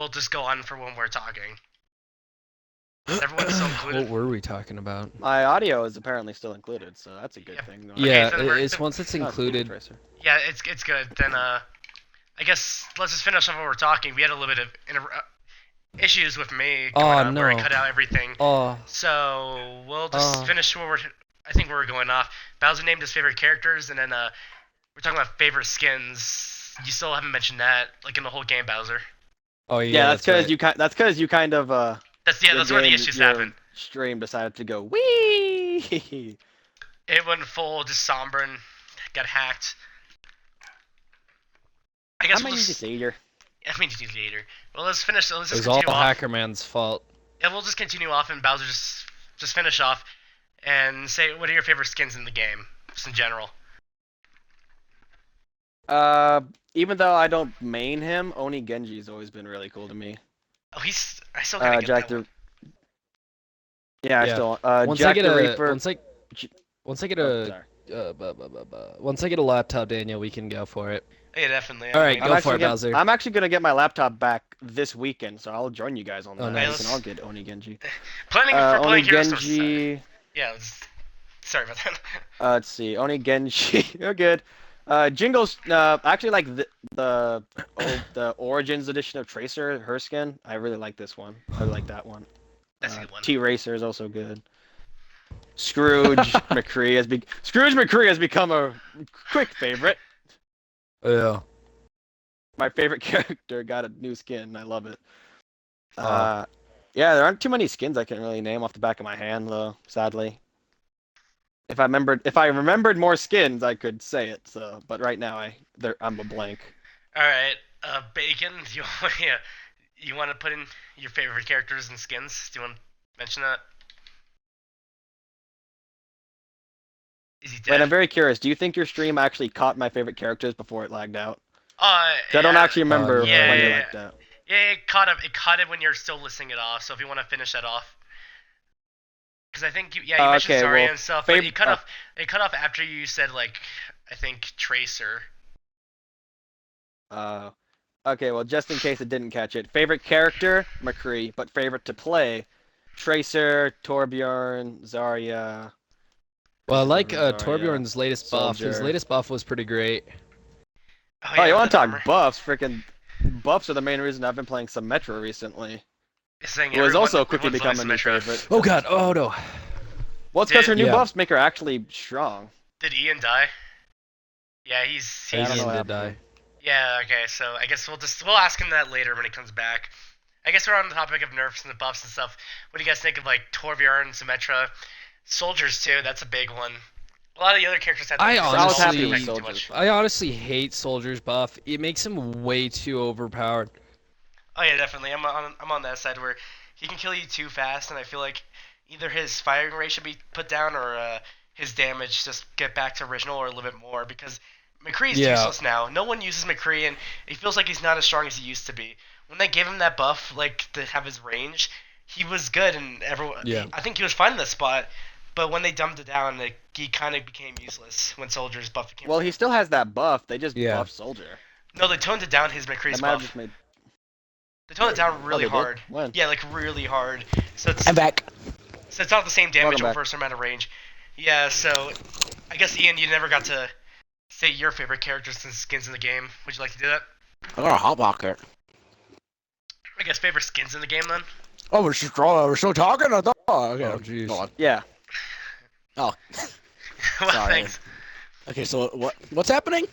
we'll just go on for when we're talking. Everyone's still included. What were we talking about? My audio is apparently still included, so that's a good Yep. thing. Yeah, so then it's once it's included. Yeah, it's good. Then I guess let's just finish off what we're talking. We had a little bit of issues with me going on where I cut out everything. So we'll just finish where I think we're going off. Bowser named his favorite characters, and then we're talking about favorite skins. You still haven't mentioned that, like in the whole game, Bowser. Oh yeah, that's because you kind of that's where the issues happen. Stream decided to go wee. It went full just somber and got hacked. I guess we'll just later. I mean, later. Well, let's finish. Let's just it was all Hacker Man's fault. Yeah, we'll just continue off, and Bowser just finish off, and say what are your favorite skins in the game, just in general. Even though I don't main him, Oni Genji's always been really cool to me. Oh, I still gotta get Jack that one. Yeah, I still. Once Jack I get the a Reaper. once I get a once I get a laptop, Daniel, we can go for it. Yeah, definitely. All right, go for it, Bowser. I'm actually gonna get my laptop back this weekend, so I'll join you guys on that. Nice. And I'll get Oni Genji. Planning for Oni playing Heroes Genji. Yeah, sorry about that. Let's see, Oni Genji. You're good. Jingle's actually like the Origins edition of Tracer, her skin. I really like this one. I like that one. That's a good one. T-Racer is also good. Scrooge McCree has become a quick favorite. Yeah. My favorite character got a new skin. I love it. Yeah, there aren't too many skins I can really name off the back of my hand, though. Sadly, if I remembered more skins, I could say it. So, but right now, I'm a blank. All right, Bacon. You want to put in your favorite characters and skins? Do you want to mention that? Is he dead? Wait, I'm very curious. Do you think your stream actually caught my favorite characters before it lagged out? I Yeah. don't actually remember when Yeah. it lagged out. Yeah, it caught it when you're still listing it off. So if you want to finish that off, because I think you mentioned Zarya and stuff, but it cut off. It cut off after you said like I think Tracer. Okay, well, just in case it didn't catch it, favorite character McCree, but favorite to play Tracer, Torbjorn, Zarya. Well, I like Torbjorn's latest buff. His latest buff was pretty great. Oh, you want to talk buffs? Freaking buffs are the main reason I've been playing Symmetra recently. It was also quickly becoming a new favorite. Oh god, oh no. Well, it's because her new buffs make her actually strong. Did Ian die? Yeah, he's Ian did die. Yeah, okay, so I guess we'll ask him that later when he comes back. I guess we're on the topic of nerfs and the buffs and stuff. What do you guys think of like Torbjorn, Symmetra, Soldiers too? That's a big one. A lot of the other characters had. I honestly hate Soldier's buff. It makes him way too overpowered. Oh yeah, definitely. I'm on that side where he can kill you too fast, and I feel like either his firing rate should be put down or his damage just get back to original or a little bit more because McCree's useless now. No one uses McCree, and he feels like he's not as strong as he used to be. When they gave him that buff, like to have his range, he was good, and everyone. Yeah. I think he was fine in the spot. But when they dumbed it down, he kind of became useless when Soldier's buff became. Well, he still has that buff. They just buffed Soldier. No, they toned it down. His McCree's buff. They toned it down really hard. When? Yeah, like really hard. So I'm back. So it's not the same damage over a certain amount of range. Yeah. So I guess Ian, you never got to say your favorite characters and skins in the game. Would you like to do that? I got a hot pocket. I guess favorite skins in the game then. Oh, we're still talking. I thought. Okay. Oh jeez. Yeah. Oh. Well, sorry. thanks. Okay, so what's happening?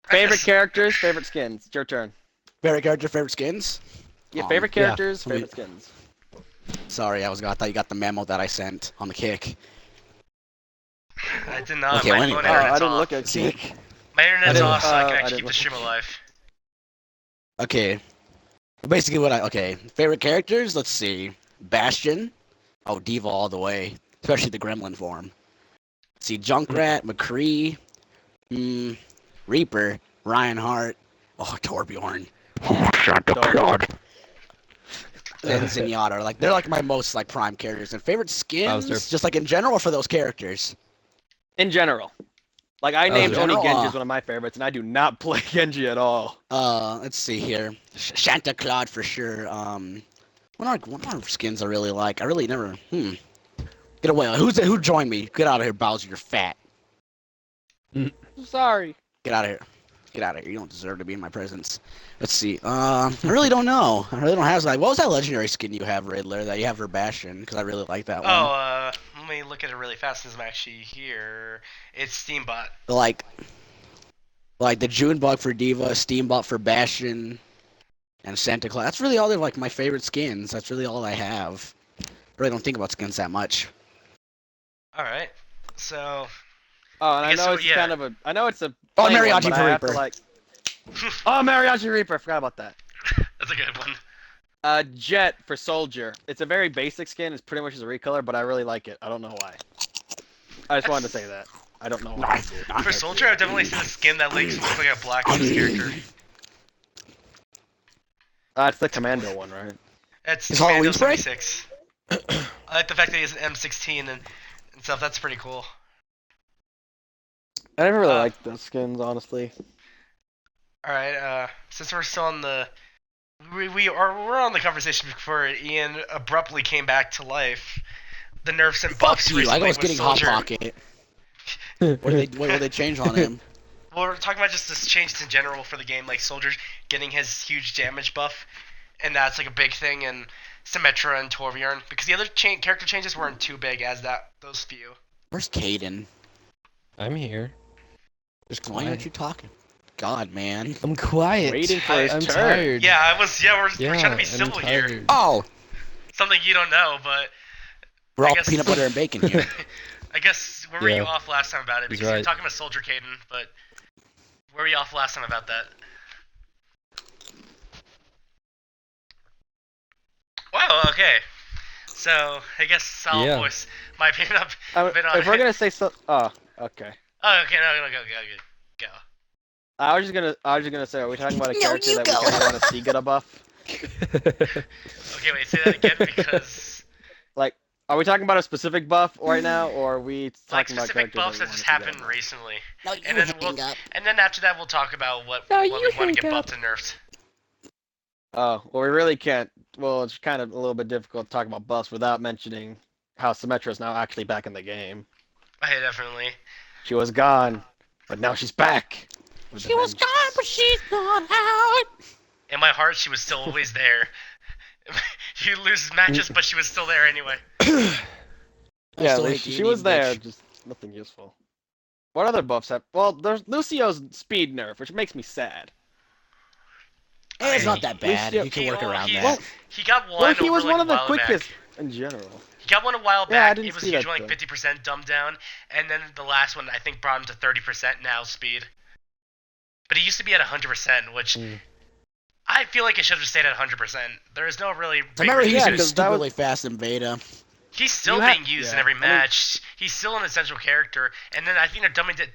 Favorite characters, favorite skins. It's your turn. Favorite character, favorite skins? Yeah, favorite characters, favorite skins. Sorry, I thought you got the memo that I sent on the kick. I did not. Okay, My phone I internet's didn't off. look at kick. My internet's off, so I can actually keep the stream alive. Okay. Basically favorite characters, let's see. Bastion. Oh, Diva all the way. Especially the Gremlin form. Let's see, Junkrat, McCree, Reaper, Reinhardt, Torbjorn. Oh, shut the god. And Zenyatta, they're like my most prime characters. And favorite skins, just like in general for those characters. In general. Like I was named a Oni general, Genji as one of my favorites, and I do not play Genji at all. Let's see here. Santa Claus for sure. What are skins I really like? I really never. Get away! Who joined me? Get out of here, Bowser! You're fat. Sorry. Get out of here. Get out of here. You don't deserve to be in my presence. Let's see. I really don't know. I really don't have. Like, what was that legendary skin you have, Riddler? That you have for Bastion? Because I really like that one. Let me look at it really fast since I'm actually here. It's Steambot. Like the June bug for Diva, Steambot for Bastion, and Santa Claus. That's really all they're like my favorite skins. That's really all I have. I really don't think about skins that much. All right. So. Oh, and I guess know so, it's yeah. kind of a. I know it's a. Oh, plain one, Mariachi but for I have to, Reaper. like. Oh, Mariachi Reaper! I forgot about that. That's a good one. Jet for Soldier. It's a very basic skin. It's pretty much just a recolor, but I really like it. I don't know why. I just wanted to say that. I don't know why. For Soldier, I've definitely seen a skin that looks like a Black Ops character. It's the Commando one, right? That's Is Commando Halloween spray? 76. I like the fact that he has an M16 and stuff. That's pretty cool. I never really liked those skins, honestly. All right. Since we're still on the, we're on the conversation before Ian abruptly came back to life. The nerfs and Fuck buffs you! recently I was with getting Hot Soldier. Pocket. What did they change on him? Well, we're talking about just this changes in general for the game, like Soldier's getting his huge damage buff, and that's like a big thing in Symmetra and Torbjorn, because the other character changes weren't too big as those few. Where's Caden? I'm here. Just Why aren't quiet. you talking? God, man. I'm quiet. Waiting for his I'm turn. tired. Yeah, we're trying to be I'm civil here. tired. Oh, Something you don't know, but we're I all guess- peanut butter and bacon here. I guess where were you Yeah. off last time about it? He's Because you were right. talking about Soldier Caden, but where were you off last time about that? Wow, okay. So, I guess I'll Yeah. voice my opinion a bit on If we're it. gonna say so, oh, okay. Oh, okay, no, go. I was just gonna say, are we talking about a No, character you that go. we kind of want to see get a buff? Okay, wait, say that again because Like, are we talking about a specific buff right now, or are we like talking about specific characters buffs that that we just wanna see happened get a buff? recently, No, you and then hang up. and then after that we'll talk about what No, we you want to hang get up. buffed and nerfed. Oh, well, we really can't. Well, it's kind of a little bit difficult to talk about buffs without mentioning how Symmetra is now actually back in the game. Hey, definitely. She was gone, but now she's back. She was gone, but she's not out. In my heart, she was still always there. You lose matches, but she was still there anyway. Yeah, still at hate least the she was Indian there, bitch. just nothing useful. What other buffs have? Well, there's Lucio's speed nerf, which makes me sad. It's not that bad. Lucio- You can work around he, that. He got one Well, he over, was like, one of a the while quickest back. in general. He got one a while Yeah, I back. didn't It was see that usually like though. 50% dumbed down, and then the last one I think brought him to 30% now speed. But he used to be at 100%, which I feel like it should have stayed at 100%. There is no really. I big remember he reason- Yeah, was 'cause that was- stupidly fast in beta. He's still You have- being used in yeah, every I mean- match. He's still an essential character, and then I think they're dumbing it.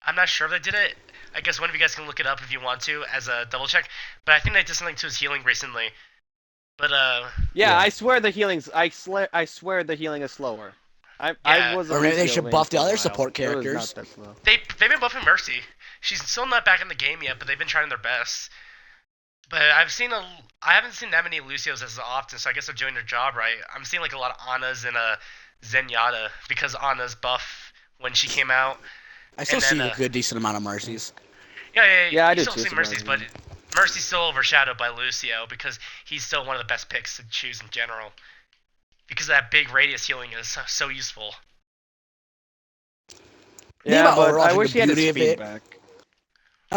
I'm not sure if they did it. I guess one of you guys can look it up if you want to as a double check. But I think they did something to his healing recently. But Yeah, Yeah. I swear the healing's. I swear the healing is slower. I Yeah. was. a Or maybe they Lucio should main buff the for a other while. support It was characters. not that slow. they've been buffing Mercy. She's still not back in the game yet, but they've been trying their best. But I haven't seen that many Lucios as often, so I guess they're doing their job right. I'm seeing like a lot of Annas and Zenyatta because Anna's buff when she came out. I still And see then, a good decent amount of mercies. Yeah, I you do still too, see Mercy's, but surprisingly. Mercy's still overshadowed by Lucio because he's still one of the best picks to choose in general. Because that big radius healing is so useful. Yeah, about but Overwatch I and wish the he had his beauty of speed it. back.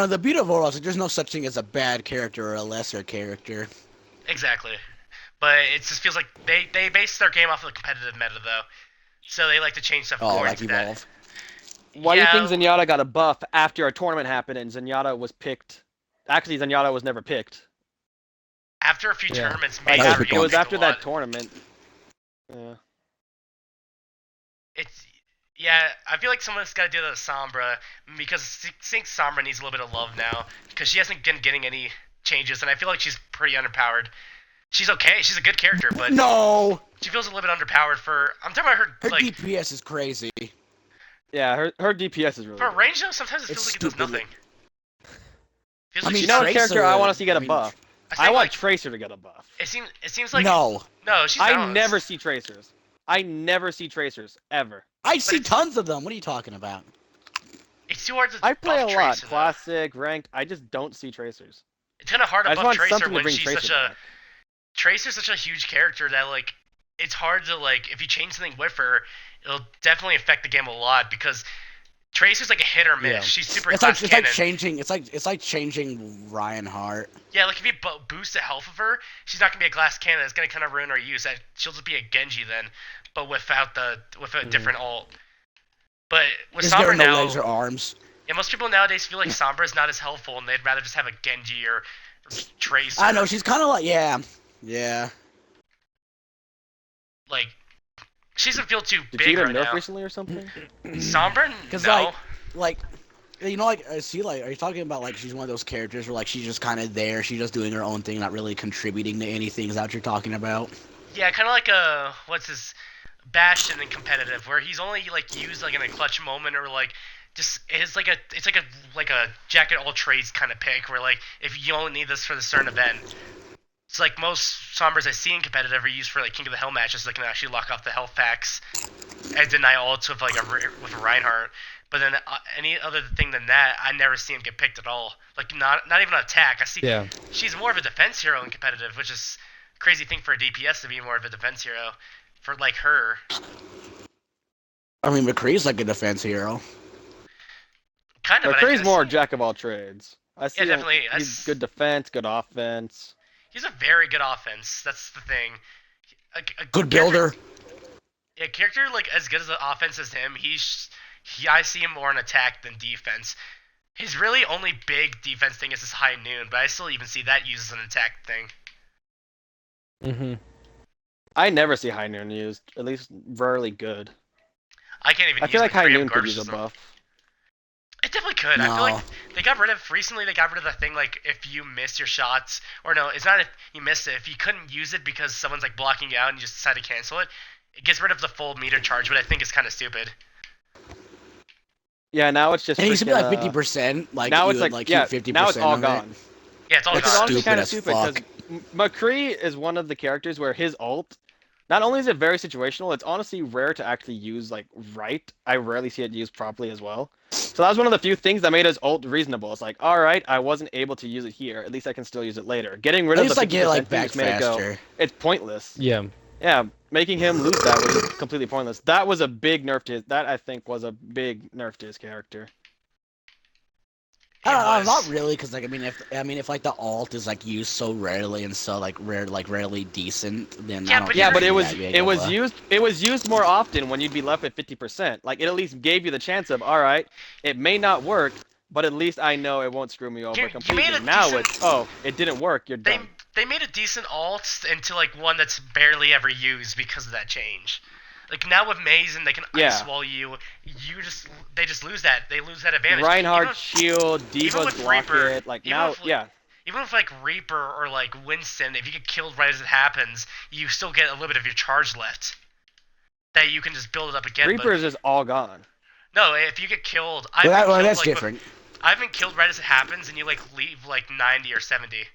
The beauty of Overwatch is there's no such thing as a bad character or a lesser character. Exactly. But it just feels like they base their game off of the competitive meta, though. So they like to change stuff Oh, according like to that. Evolve. Why do you Yeah. think Zenyatta got a buff after a tournament happened and Zenyatta was picked? Actually, Zenyatta was never picked. After a few Yeah. tournaments, Like, maybe That's after, pretty it was picked a after lot. that tournament. Yeah. I feel like someone's got to do that to Sombra because I think Sombra needs a little bit of love now because she hasn't been getting any changes, and I feel like she's pretty underpowered. She's okay. She's a good character, but No! she feels a little bit underpowered for. I'm talking about her Her like DPS is crazy. Yeah, her DPS is really For good. range though, sometimes it It's feels like it does stupid. nothing. Feels I like mean, You know what she's character I want to Tracer- see get I a mean, buff? I I think want like Tracer to get a buff. it seems like No, no, she's I balanced. never see Tracers. I never see Tracers ever. I But see tons of them. What are you talking about? it's too hard to I play buff a lot, Tracer though. classic, ranked. I just don't see Tracers. It's kind of hard to I just buff want Tracer something to when bring she's Tracer such a back. Tracer's such a huge character that like it's hard to like if you change something with her, it'll definitely affect the game a lot because Tracer's like a hit or miss. Yeah. She's super It's class like cannon. changing. It's like changing Reinhardt. Yeah, like if you boost the health of her, she's not gonna be a glass cannon. It's gonna kind of ruin her use. She'll just be a Genji then, but with a different ult. But with Just Sombra getting no now, legs or arms. yeah, most people nowadays feel like Sombra is not as helpful, and they'd rather just have a Genji or Tracer. I know she's kind of like yeah. Like she doesn't feel too Did big you get a right nerf now. recently or something? Sombra, 'Cause, no. like you know, like I see, like are you talking about like she's one of those characters where like she's just kind of there, she's just doing her own thing, not really contributing to anything? Is that what you're talking about? Yeah, kind of like a what's his Bastion in competitive, where he's only like used like in a clutch moment or like just it's like a jacket all trades kind of pick where like if you only need this for the certain event. It's like most Sombras I see in competitive are used for like King of the Hill matches, so they can actually lock off the health packs and deny ults with with a Reinhardt. But then any other thing than that, I never see him get picked at all. Like not even on attack. I see Yeah. she's more of a defense hero in competitive, which is a crazy thing for a DPS to be more of a defense hero for like her. I mean, McCree's like a defense hero. Kind of. McCree's more jack of all trades. I see him, definitely. he's good defense, good offense. He's a very good offense. That's the thing. A Good builder. Yeah, character like as good as the offense as him. I see him more in attack than defense. His really only big defense thing is his high noon, but I still even see that used as an attack thing. Mm-hmm. I never see High Noon used, at least rarely good. I can't even. I use feel like High Freedom Noon could Garbage use a System. buff. It definitely could. I No. feel like they got rid of the thing like if you miss your shots, or no, it's not if you missed it. If you couldn't use it because someone's like blocking you out and you just decide to cancel it, it gets rid of the full meter charge, but I think it's kind of stupid. Yeah, now it's just. It used to be like freaking, 50%. Like now you it's would, like keep yeah. 50% Now it's all of it. gone. Yeah, it's all Which is gone. honestly Stupid kind of as stupid because fuck. McCree is one of the characters where his ult, not only is it very situational, it's honestly rare to actually use like right. I rarely see it used properly as well. So that was one of the few things that made his ult reasonable. It's like, all right, I wasn't able to use it here. At least I can still use it later. Getting rid At of least the I get 50% like thing back just made it go. faster. It's pointless. Yeah. Yeah, making him lose that was just completely pointless. That was a big nerf to his. That I think was a big nerf to his character. It was. Not really, because like if like the alt is like used so rarely and so like rarely decent, then Yeah, I don't but Yeah, you're- but think it was that'd be a it good was buff. used it was used more often when you'd be left at 50%. Like it at least gave you the chance of, all right, it may not work, but at least I know it won't screw me over You made completely. a Now decent- it's it didn't work, you're They done. they made a decent alt into like one that's barely ever used because of that change. Like now with Maze and they can Yeah. ice wall you, they just lose that. They lose that advantage. Reinhardt Even- shield, even Divas with block Reaper- it. Like even now, with, like, yeah. Even with like Reaper or like Winston, if you get killed right as it happens, you still get a little bit of your charge left. That you can just build it up again. Reaper is just all gone. No, if you get killed, Well, that's like, different. I've been killed right as it happens, and you like leave like 90 or 70.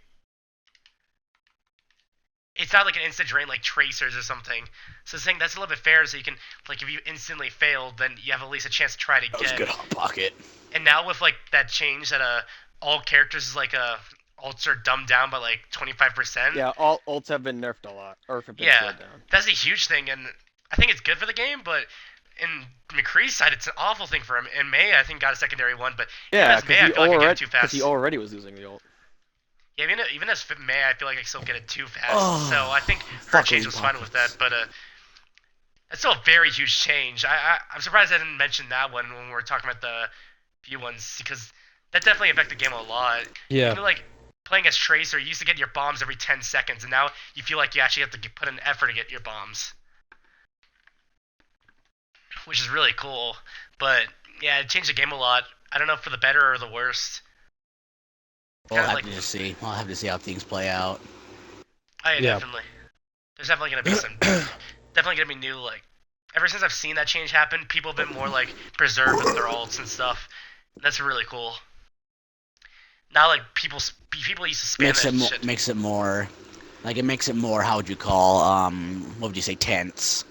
It's not like an instant drain like Tracers or something. So saying that's a little bit fair, so you can like if you instantly failed, then you have at least a chance to try it That was again. good hot pocket. And now with like that change that all characters is like ults are dumbed down by like 25%. Yeah, all ults have been nerfed a lot, or have been Yeah. slowed down. That's a huge thing, and I think it's good for the game. But in McCree's side, it's an awful thing for him. And May, I think, got a secondary one, but Yeah, as May, I feel like I get it too fast. he already was using the ult. Yeah, even as May, I feel like I still get it too fast. Oh, so I think her fucking change was fine with that, pockets. but it's still a very huge change. I'm surprised I didn't mention that one when we were talking about the few ones, because that definitely affected the game a lot. Yeah. Even like playing as Tracer, you used to get your bombs every 10 seconds, and now you feel like you actually have to put an effort to get your bombs, which is really cool. But yeah, it changed the game a lot. I don't know if for the better or the worst. We'll Kinda have like- to see. We'll have to see how things play out. Oh, yeah, Yeah. definitely. There's definitely gonna be some, definitely gonna be new like ever since I've seen that change happen, people have been more like preserved with their ults and stuff. That's really cool. Not like people used to spam that shit. Makes it more, like it makes it more. How would you call what would you say, tense?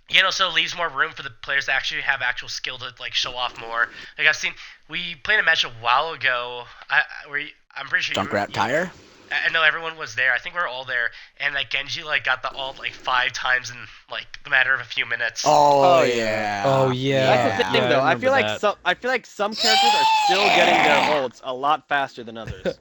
You know, so it leaves more room for the players to actually have actual skill to like show off more. Like I've seen, we played a match a while ago. I'm pretty sure Junkrat Tire. I know everyone was there. I think we were all there, and like Genji like got the ult like 5 times in like the matter of a few minutes. Oh yeah. Oh yeah. That's the thing, Yeah, though. I I feel like remember some characters are still getting their ults a lot faster than others.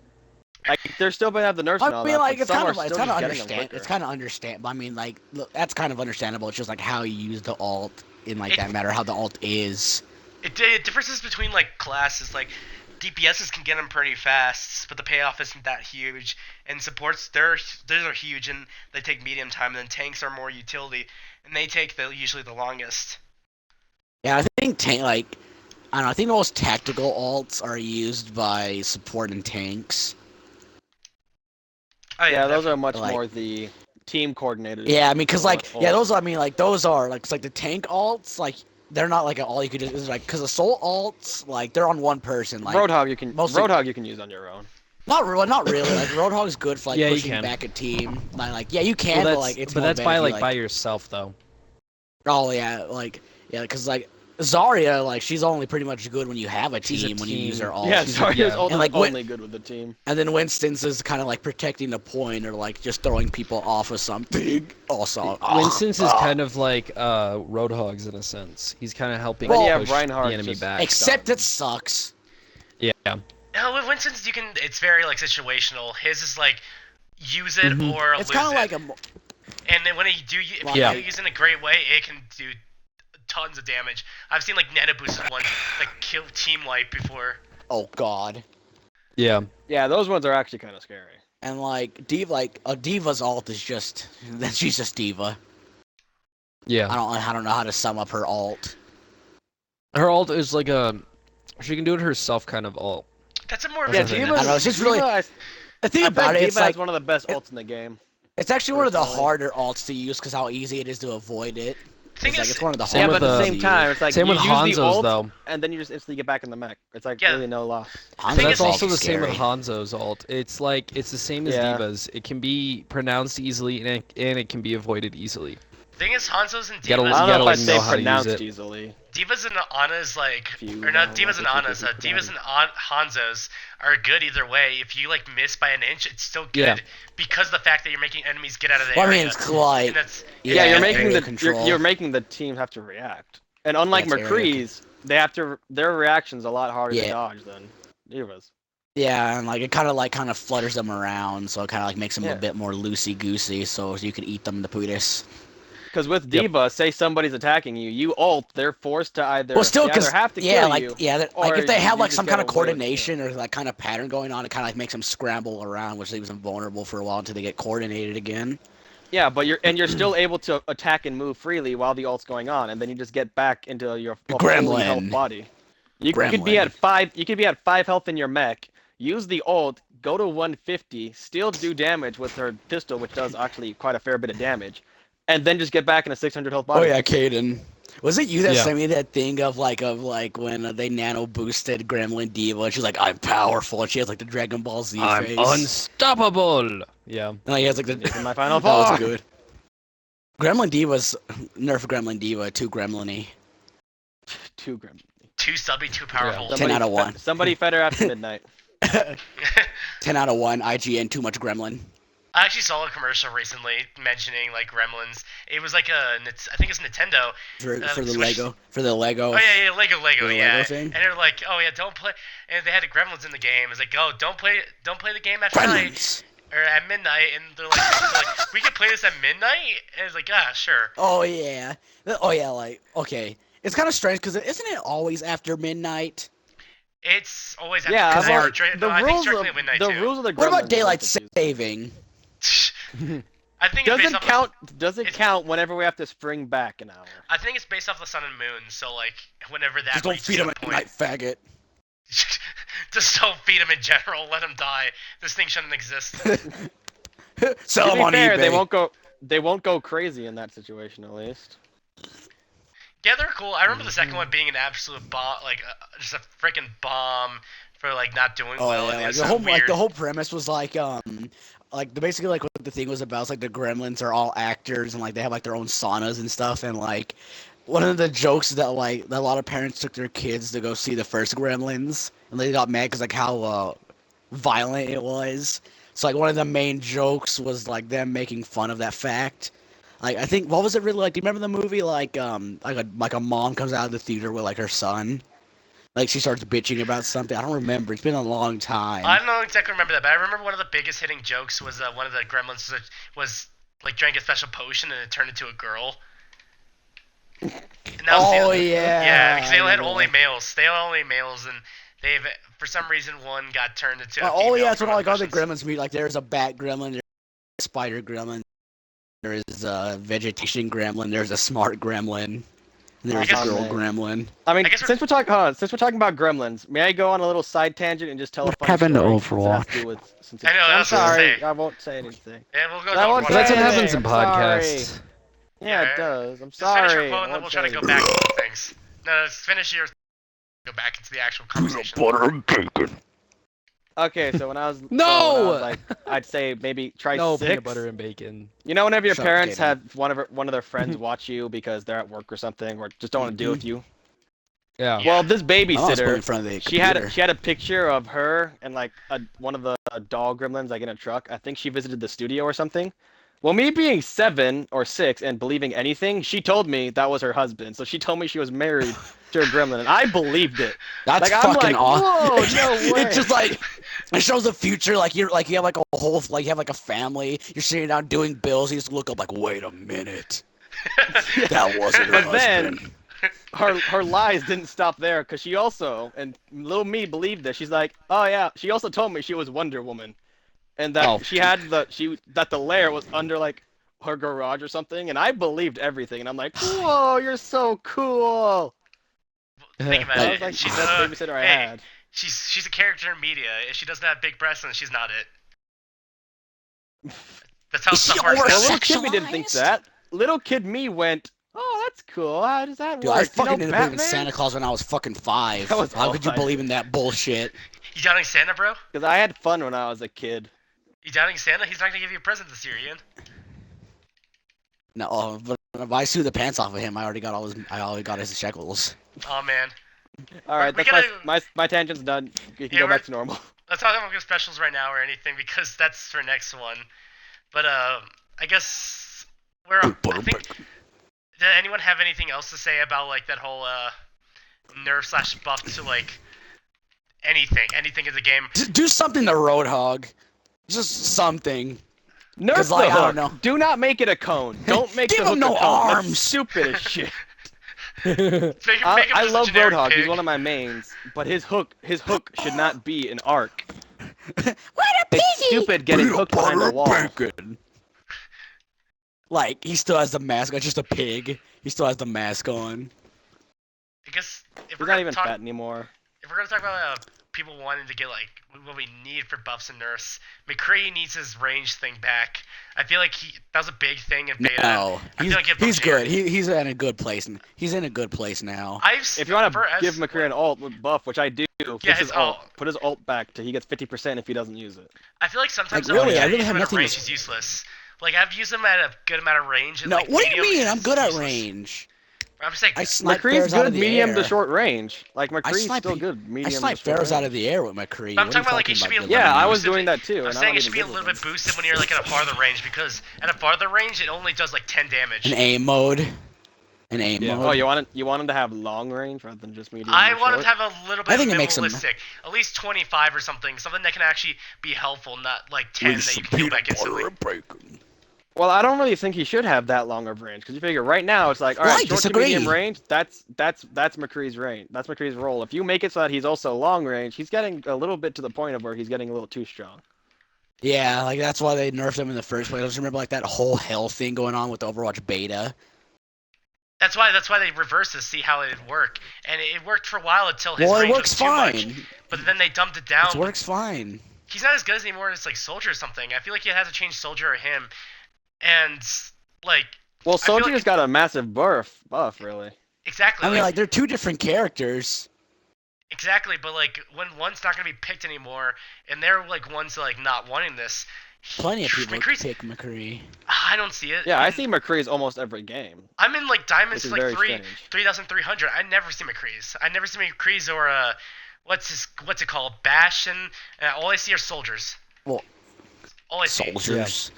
Like they're still gonna have the nerfs and all I mean, that, like but it's some kind are of still it's just kind of getting them understand. quicker. It's kind of understandable. I mean, like look, that's kind of understandable. It's just like how you use the alt in like that matter how the alt is. It differences between like classes. Like DPSs can get them pretty fast, but the payoff isn't that huge. And supports, those are huge, and they take medium time. And then tanks are more utility, and they take usually the longest. Yeah, I think I don't know. I think the most tactical alts are used by support and tanks. Oh Yeah, those are much like- more the team coordinated. Yeah, I mean, cause like ults. those I mean like those are like it's like the tank alts like they're not like all you could just like cause the soul alts like they're on one person like Roadhog you can mostly- Roadhog you can use on your own. not really like Roadhog's good for like Yeah, you pushing can. back a team like yeah you can Well, but like it's but more that's bad by if you, like by yourself though. oh yeah cause like Zarya like she's only pretty much good when you have a She's a team when you use team. her alt. Yeah, she's- sorry, yeah. it's And, like, only good with the team. And then Winston's is kind of like protecting the point or like just throwing people off of something. Also, Winston's is kind of like Roadhogs in a sense. He's kind of helping Well, yeah, push Reinhardt's the enemy just- back. except it sucks. Yeah. No, with Winston's it's very like situational. His is like use it Mhm. or It's lose kind of it. like a And then if Yeah. you use it in a great way, it can do tons of damage. I've seen like Nana boosted one like kill team wipe before. oh god. Yeah. Yeah, those ones are actually kind of scary. And like a Diva's alt is just that she's just Diva. Yeah. I don't know how to sum up her alt. Her ult is like she can do it herself kind of ult. That's a more Yeah, Yeah, That's a thing. Diva. I know, it's just really- I The thing bet about it, Diva it's has like one of the best ults in the game. it's actually one of the personally. harder alts to use because how easy it is to avoid it. thing It's like is, it's one of the Same Yeah, hardest. but at the with same to time, use. it's like Same you with use the Hanzo's ult, though. and then you just instantly get back in the mech. It's like Yeah. really no loss. Hanzo's thing That's is- also alt the is same with scary. Hanzo's ult. It's like it's the same as Yeah. Diva's. It can be pronounced easily and it can be avoided easily. thing is Hanzo's and You gotta- Divas. I you don't know if like, I'd say know how to use pronounced it. easily. Divas and Anna's like, Few, or not no, Divas and I think Anna's. it's Divas and Hanzo's are good either way. If you like miss by an inch, it's still good Yeah. because of the fact that you're making enemies get out of the Well, I area. mean, it's like and that's Yeah, you're Yeah, making area the control. you're making the team have to react. And unlike That's area McCree's, they have to their reaction's a lot harder to Yeah. dodge than Diva's. yeah, and like it kind of flutters them around, so it kind of like makes them Yeah. a bit more loosey goosey, so you can eat them in the pootis. Because with Yep. Diva, say somebody's attacking you, you ult, they're forced to either Well, still, they because either have to yeah, kill like you. like or if they have you like just some kind of gotta wait, coordination or like kind of pattern going on, it kind of like makes them scramble around, which leaves them vulnerable for a while until they get coordinated again. Yeah, but you're still able to attack and move freely while the ult's going on, and then you just get back into your fully Gremlin. health body. You could Gremlin. be at 5. You could be at 5 health in your mech. Use the ult, go to 150, still do damage with her pistol, which does actually quite a fair bit of damage, and then just get back in a 600 health body. Oh yeah, Caden. Was it you that Yeah. sent me that thing of like when they nano boosted Gremlin Diva? And she's like, I'm powerful, and she has like the Dragon Ball Z I'm face. unstoppable. Yeah. And like, he has like the This is my final that was form. good. Gremlin Diva's nerf Gremlin Diva too Gremlin-y. 2 Gremlin. too stubby, too powerful. Yeah. 10 out of 1. Somebody fed her after midnight. 10 out of 1. IGN too much Gremlin. I actually saw a commercial recently mentioning like Gremlins. It was like I think it's Nintendo. For the Switch- Lego. Oh yeah, Lego, The yeah. Lego thing? And they're like, oh yeah, don't play. And they had the Gremlins in the game. It's like, oh, don't play the game after night Gremlins. or at midnight. And they're like, we can play this at midnight. And it's like, ah, sure. Oh yeah. Oh yeah. Like okay. It's kind of strange because isn't it always after midnight? It's always after Yeah, midnight. I've or already- the I think rules strictly of at midnight the too. rules of the What about Gremlins are daylight confusing. saving? I think it's Does based it off count? Does it it's- count whenever we have to spring back an hour? I think it's based off the sun and moon. So like, whenever that Just don't reaches feed him a at point- night, faggot. Just don't feed him in general. Let him die. This thing shouldn't exist. Sell To him be on fair, eBay. they won't go crazy in that situation at least. Yeah, they're cool. I remember the second one being an absolute bomb, like just a freaking bomb for like not doing Oh well. yeah, And it like was the so whole weird. premise was like basically like what the thing was about is like the Gremlins are all actors and like they have like their own saunas and stuff and like one of the jokes is that like that a lot of parents took their kids to go see the first Gremlins and they got mad because like how violent it was. So like one of the main jokes was like them making fun of that fact. Like I think what was it really like? Do you remember the movie like a mom comes out of the theater with like her son? Like she starts bitching about something. I don't remember. It's been a long I time. don't exactly remember that, but I remember one of the biggest hitting jokes was one of the gremlins was like drank a special potion and it turned into a girl. And that was Oh yeah, because yeah. they had only males. They had only males, and they've for some reason one got turned into a female. Oh yeah, that's from what like all the emotions. gremlins meet. Like there's a bat gremlin, there's a spider gremlin, there's a vegetation gremlin, there's a smart gremlin, and there's guess- a girl man. gremlin. I mean, I guess since we're talking about gremlins, may I go on a little side tangent and just tell a What funny happened to story? Since it has Overwatch? to do with, since I know, I'm that's what I was sorry, saying. I won't say anything. Yeah, we'll go to I won't Overwatch. But that's what say happens anything, in I'm sorry. podcasts. Yeah, Yeah. it does. I'm Just finish your sorry. quote I and then won't we'll say try to go anything. back into things. No, let's finish your. Go back into the actual conversation. Butter and bacon. Okay, so when I was No! like, I'd say maybe try No 6. peanut butter and bacon. You know, whenever your Shut up, parents Kaden. have one of their friends watch you because they're at work or something, or just don't want to deal with you. Yeah. Well, this My mom's put in babysitter, front of the she computer. had a picture of her and like one of the doll gremlins like in a truck. I think she visited the studio or something. Well, me being 7 or 6 and believing anything, she told me that was her husband. So she told me she was married to a gremlin, and I believed it. That's Like, I'm fucking like, awesome. whoa, no way. It's just like it shows the future. Like you have like a whole like you have like a family. You're sitting down doing bills. You just look up like, wait a minute, that wasn't her But then husband. her lies didn't stop there because she also, and little me believed this. She's like, oh yeah. She also told me she was Wonder Woman, and that Oh. she had that the lair was under like her garage or something, and I believed everything. And I'm like, whoa, you're so cool. Think about I it. was like, She's the best babysitter I hey, had. she's a character in media. If she doesn't have big breasts, then she's not it. That's how Is she stuff works. Well, now. little kid me didn't think Sexualized? that. Little kid me went, oh, that's cool. How does that Dude, work? I You fucking know, ended up believing Batman? Santa Claus when I was fucking 5. That was How could you all I believe did. in that bullshit? You doubting Santa, bro? Because I had fun when I was a kid. You doubting Santa? He's not gonna give you a present this year, Ian. No, but if I sued the pants off of him, I already got his shekels. Oh man. All right, We that's gotta- my tangent's done. You can Yeah, go back we're- to normal. Let's not have specials right now or anything because that's for next one. But I guess we're. I think. Did anyone have anything else to say about like that whole nerf / buff to like anything in the game? Do something to Roadhog. Just something. Nerf 'Cause, the like, I hook. don't know. Do not make it a cone. Don't make Give the him hook no a cone. That's arms. stupid as shit. Make him I just a love generic Roadhog. pig. He's one of my mains, but his hook should not be an arc. What a It's stupid getting hooked behind a wall. Bacon. Like he still has the mask. It's just a pig. He still has the mask on. I guess if He's we're not gonna even talk, fat anymore. if we're gonna talk about people wanting to get like what we need for buffs and nerfs, McCree needs his range thing back. I feel like that was a big thing in beta. No, I feel like if he's PUBG good. He's in a good place. He's in a good place now. If you want to give McCree an ult with buff, which I do, Yeah, his ult. Put his ult back to he gets 50% if he doesn't use it. I feel like sometimes Like, really, when I you really use have him at nothing a to range, s- he's useless. Like I've used him at a good amount of range. And, No, like, what do you medium, mean? I'm it's good at useless. range. I'm saying I snipe McCree's Pharaohs out good of the medium air. to short range. Like McCree's snipe still pe- good medium I snipe to short Pharaohs out range. of the air with McCree. I'm What talking are about like you he should be a about, little Yeah, I bit was boosted. doing that too. I'm and saying I'm it should be a even little good bit with boosted when you're like at a farther range because at a farther range it only does like 10 damage. An aim mode. An aim Yeah. mode. Oh, you want him to have long range rather than just medium? I or want him short? to have a little bit I of think it makes him- minimalistic, at least 25 or something that can actually be helpful, not like 10 that you can heal back instantly. Well, I don't really think he should have that long of range because you figure right now it's like, all Well, right, I short to disagree. medium range. That's McCree's range. That's McCree's role. If you make it so that he's also long range, he's getting a little bit to the point of where he's getting a little too strong. Yeah, like that's why they nerfed him in the first place. I just remember like that whole hell thing going on with the Overwatch beta. That's why they reversed to see how it'd work, and it worked for a while until his Well, it range works was too fine. much. But then they dumped it down. It works fine. He's not as good as anymore as like Soldier or something. I feel like you have to change Soldier or him, and like Well, feel like Soldier's got a massive buff, really. Exactly. I mean, like they're two different characters. Exactly, but like when one's not gonna be picked anymore, and they're like ones like not wanting this. Plenty of people McCree's, pick McCree. I don't see it. Yeah, I see McCree's almost every game, I'm in like which diamonds is like very strange. 3,300. I never see McCree's. I never see McCree's or what's it called, Bash, and all I see are soldiers. Well, All I see. soldiers.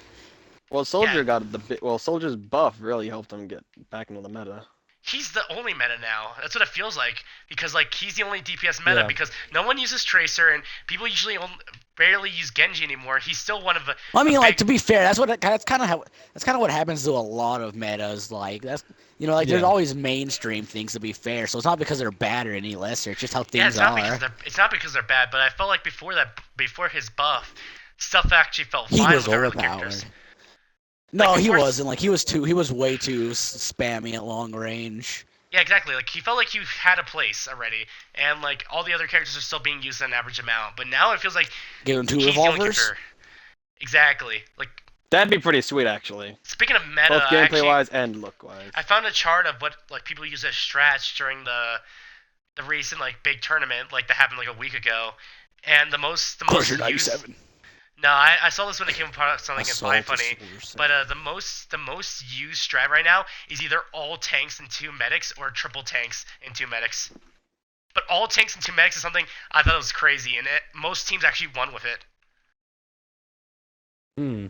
Well, Soldier Yeah. got Soldier's buff really helped him get back into the meta. He's the only meta now. That's what it feels like because like he's the only DPS meta Yeah. because no one uses Tracer and people usually barely use Genji anymore. He's still one of the. I mean, a like big- to be fair, that's kind of what happens to a lot of metas. Like that's like there's Yeah. always mainstream things. To be fair, so it's not because they're bad or any lesser. It's just how Yeah, things are. it's not because they're bad, but I felt like before his buff, stuff actually felt He fine was with early overpowered. characters. No, Like, he before- wasn't. Like he was way too spammy at long range. Yeah, exactly. Like he felt like he had a place already, and like all the other characters are still being used at an average amount. But now it feels like Give him two he's the only revolvers. character. Exactly. Like That'd be pretty sweet, actually. speaking of meta, Both I gameplay actually, wise and look wise. I found a chart of what like people use as strats during the recent like big tournament like that happened like a week ago, and the most Crusher used. 97. No, I saw this when it came upon something in Assault Five Funny. Assault. But the most used strat right now is either all tanks and 2 medics or triple tanks and 2 medics. But all tanks and 2 medics is something I thought was crazy, and most teams actually won with it. Hmm.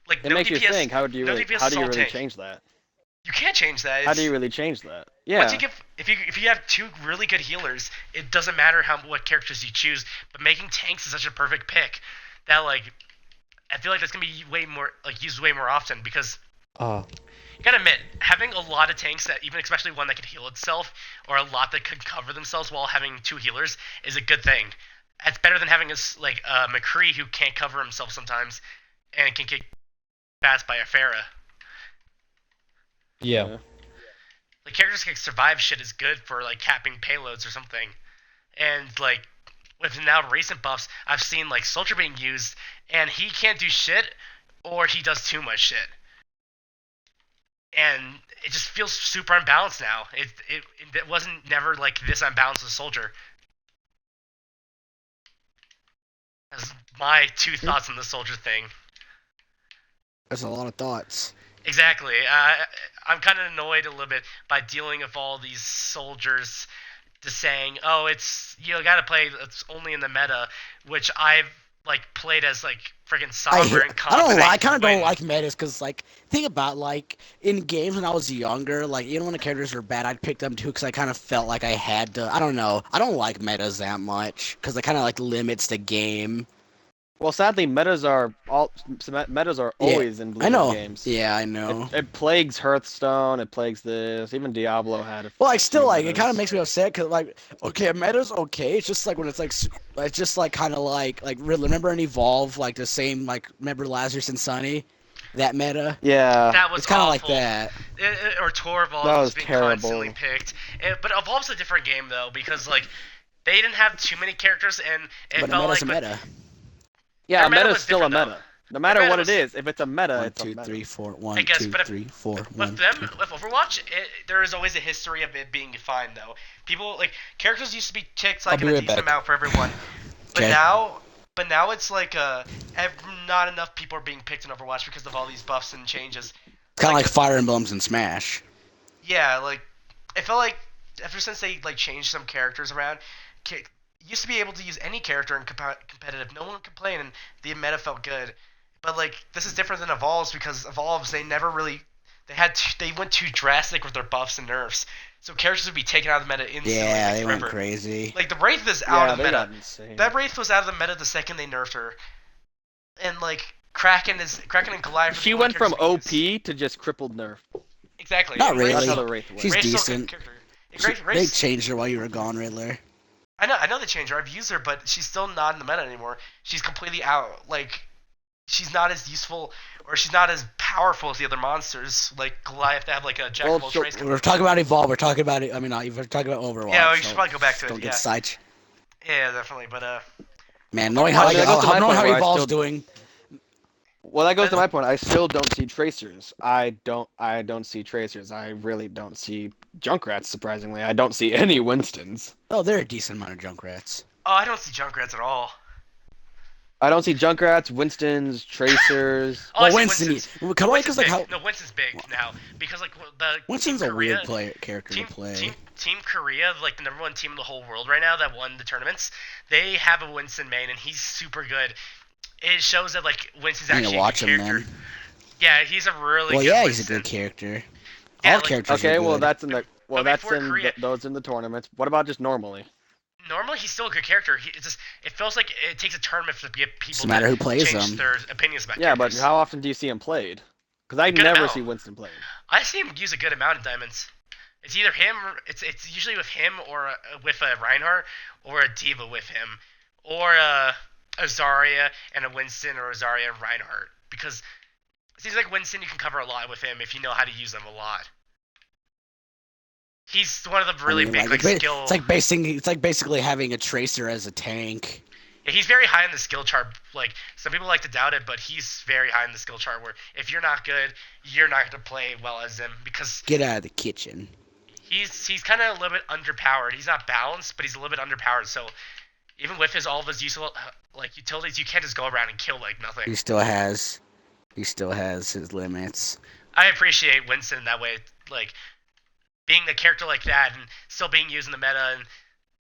Like It no makes DPS, you think. How do you no really, DPS how do you all really tank. change that? You can't change that. How do you really change that? Yeah. Once you give, if you have 2 really good healers, it doesn't matter what characters you choose. But making tanks is such a perfect pick that like I feel like that's gonna be way more like used way more often because. You gotta admit, having a lot of tanks that even especially one that can heal itself, or a lot that could cover themselves while having 2 healers is a good thing. It's better than having a McCree who can't cover himself sometimes and can get passed by a Pharah. Yeah. Like characters can survive shit is good for like capping payloads or something. And like with now recent buffs, I've seen like Soldier being used and he can't do shit or he does too much shit. And it just feels super unbalanced now. It wasn't never like this unbalanced with Soldier. That's my 2 thoughts on the Soldier thing. That's a lot of thoughts. Exactly. I'm kind of annoyed a little bit by dealing with all these soldiers just saying, "Oh, it's you gotta play. It's only in the meta," which I've like played as like freaking somber and I confident. don't. I kind of don't when- like metas because like think about like in games when I was younger, like even when the characters were bad, I'd pick them too because I kind of felt like I had to. I don't know. I don't like metas that much because it kind of like limits the game. Well, sadly, metas are always in Blue I know. games. Yeah, I know. It plagues Hearthstone. It plagues this. Even Diablo had it. Well, like still, like it kind of makes me upset because like okay, meta's okay. It's just like when it's just like kind of like remember in Evolve like the same like remember Lazarus and Sunny, that meta. Yeah. That was It's kind of like awful. that. Or Torvald That was was being terrible. constantly picked. But Evolve's a different game though because like they didn't have too many characters and it But a felt meta's like a meta. Yeah, Their a meta meta's was still a different, meta. though. No matter Their meta what was- it is, if it's a meta, 1, it's a 2, meta. 3, 4. 1, I guess, 2, but if- 3, 4. With 1, them, 2. with Overwatch, there is always a history of it being fine though. People like characters used to be picked like I'll in be a right decent back. amount for everyone, but Okay. now it's like not enough people are being picked in Overwatch because of all these buffs and changes. Kind of like Fire Emblems and Smash. Yeah, like I felt like ever since they like changed some characters around, you used to be able to use any character in competitive. No one would complain, and the meta felt good. But like this is different than Evolves because Evolves they never really they went too drastic with their buffs and nerfs. So characters would be taken out of the meta instantly. Yeah, like, they went forever. crazy. Like the Wraith is out Yeah, of the they meta. got insane. That Wraith was out of the meta the second they nerfed her. And like Kraken and Goliath. are She the went only from characters we use. OP to just crippled nerf. Exactly. Not And really. That's Wraith's how still- the Wraith works. She's Wraith's still a decent. good character. They Wraith- changed her while you were gone, Riddler. I know they changed her. I've used her, but she's still not in the meta anymore. She's completely out. Like, she's not as useful or she's not as powerful as the other monsters. Like Goliath, they have like a jack Well, of all she'll- trades. We're talking about Evolve. We're talking about it. I mean, we're talking about Overwatch. Yeah, we so should probably go back to don't it. get Yeah, sidetracked. yeah, definitely. But Man, knowing how Well, that goes to my knowing point how where I Evolve's still- doing, Well, that goes to my point. I still don't see tracers. I don't see tracers. I really don't see Junkrats. Surprisingly, I don't see any Winstons. Oh, there are a decent amount of Junkrats. Oh, I don't see Junkrats at all. I don't see Junkrats, Winstons, tracers. Oh, I see Winston, Winston's. come on, Winston's because like big. how No, Winston's big now because like the Winston's Team a Korea, weird character to play. Team Korea, like the #1 team in the whole world right now that won the tournaments, they have a Winston main and he's super good. It shows that like Winston's I need actually to watch a good him character. then. Yeah, he's a really Well, good yeah, Winston. he's a good character. Yeah, All like- characters Okay, are good. well that's in the But that's before in Korea- those in the tournaments. What about just normally? Normally, he's still a good character. It feels like it takes a tournament for people Doesn't matter who plays change him. their opinions about Yeah, but characters. how often do you see him played? Because I Good never amount. see Winston played. I see him use a good amount of diamonds. It's either him, it's usually with him or with a Reinhardt or a Diva with him, or a Zarya and a Winston or a Zarya and Reinhardt. Because it seems like Winston you can cover a lot with him if you know how to use them a lot. He's one of the really big like skill. It's like basically having a tracer as a tank. Yeah, he's very high in the skill chart. Like some people like to doubt it, but he's very high in the skill chart. Where if you're not good, you're not going to play well as him because Get out of the kitchen. he's kind of a little bit underpowered. He's not balanced, but he's a little bit underpowered. So even with all of his useful like utilities, you can't just go around and kill like nothing. He still has his limits. I appreciate Winston in that way, like being the character like that and still being used in the meta and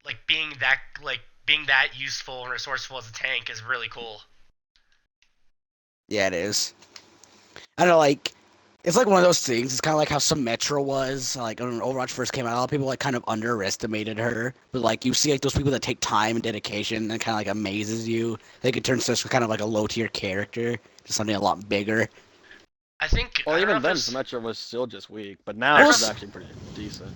like being that useful and resourceful as a tank is really cool. Yeah, it is. I don't know, like it's like one of those things. It's kind of like how Symmetra was. Like when Overwatch first came out, a lot of people like kind of underestimated her. But like you see like those people that take time and dedication and kind of like amazes you. They could turn such kind of like a low tier character to something a lot bigger. I think. Well, I don't even know then, if it Symmetra was still just weak, but now Well, she's actually pretty decent.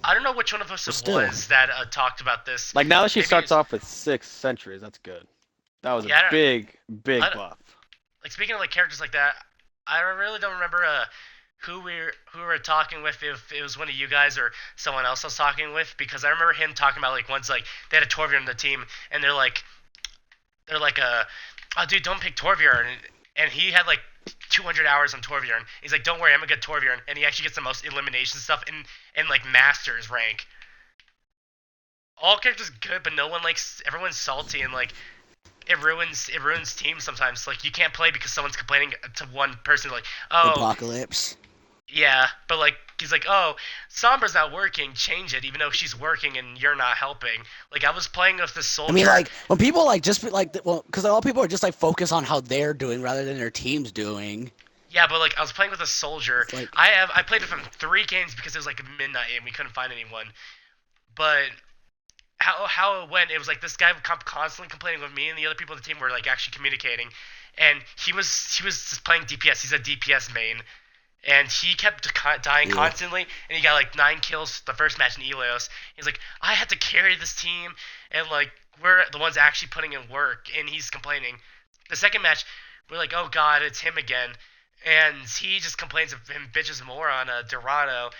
I don't know which one of us Well, it still. was that talked about this. Like now that she Maybe starts it's- off with 6 centuries, that's good. That was Yeah, I a don't- big I don't- buff. Like speaking of like characters like that, I really don't remember who we were talking with. If it was one of you guys or someone else I was talking with, because I remember him talking about like once like they had a Torbjorn on the team, and they're like, oh dude, don't pick Torbjorn, and he had like 200 hours on Torbjorn. He's like, don't worry, I'm gonna get Torbjorn, and he actually gets the most elimination stuff in like Masters rank. All characters good, but no one likes. Everyone's salty and like. It ruins teams sometimes. Like you can't play because someone's complaining to one person like, oh Apocalypse. yeah, but like he's like, oh, Sombra's not working, change it, even though she's working and you're not helping. Like I was playing with this soldier. I mean, like when people like just like well, because a lot of people are just like focus on how they're doing rather than their team's doing. Yeah, but like I was playing with a soldier. Like- I played with him 3 games because it was like midnight and we couldn't find anyone. But how it went, it was like this guy would constantly complaining with me and the other people on the team were like actually communicating, and he was just playing DPS. He's a DPS main, and he kept dying Yeah. constantly, and he got like 9 kills the first match in Elios. He's like, I had to carry this team, and like we're the ones actually putting in work, and he's complaining. The second match, we're like, oh god, it's him again, and he just complains of him bitches more on Dorado.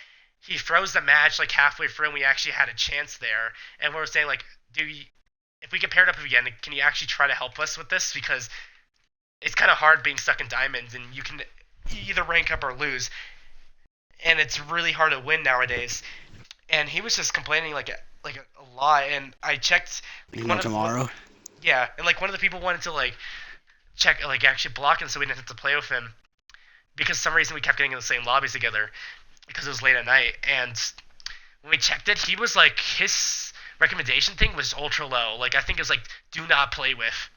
He froze the match like halfway through, and we actually had a chance there. And we were saying like, if we get paired up again, can you actually try to help us with this? Because it's kind of hard being stuck in diamonds, and you can either rank up or lose, and it's really hard to win nowadays. And he was just complaining like a lot, and I checked. You know, tomorrow. Yeah, and like one of the people wanted to like check like actually block him so we didn't have to play with him, because for some reason we kept getting in the same lobbies together because it was late at night. And when we checked it, he was like, his recommendation thing was ultra low. Like I think it was like, do not play with.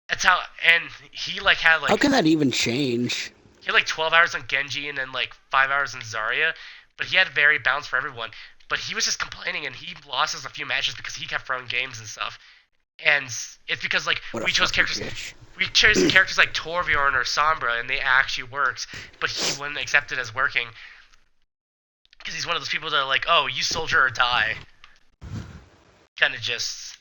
That's how. And he like had like How can that even change? he had like 12 hours on Genji and then like 5 hours on Zarya, but he had very balanced for everyone. But he was just complaining, and he lost us a few matches because he kept throwing games and stuff. And it's because like What a we chose fucking characters. bitch. We chose characters like Torbjorn or Sombra, and they actually worked, but he wouldn't accept it as working because he's one of those people that are like, "Oh, you soldier or die." Kind of just.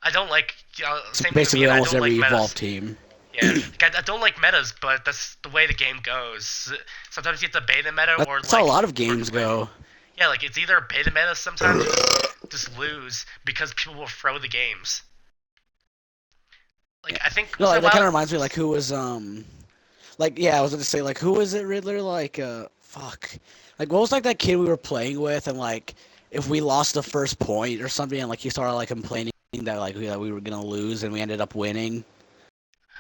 I don't like. Same thing with Basically, me, I almost don't every like metas. Evolve team. Yeah, like, I don't like metas, but that's the way the game goes. Sometimes you have to beta meta, or That's like how a lot of games go. Yeah, like it's either beta meta sometimes, or you just lose because people will throw the games. Like I think No, was like, it that kind of Wild? reminds me, like, who was, like, yeah, I was gonna say, like, who was it, Riddler? Like, fuck. Like, what was, like, that kid we were playing with, and, like, if we lost the first point or something, and, like, he started, like, complaining that, like, we were gonna lose, and we ended up winning.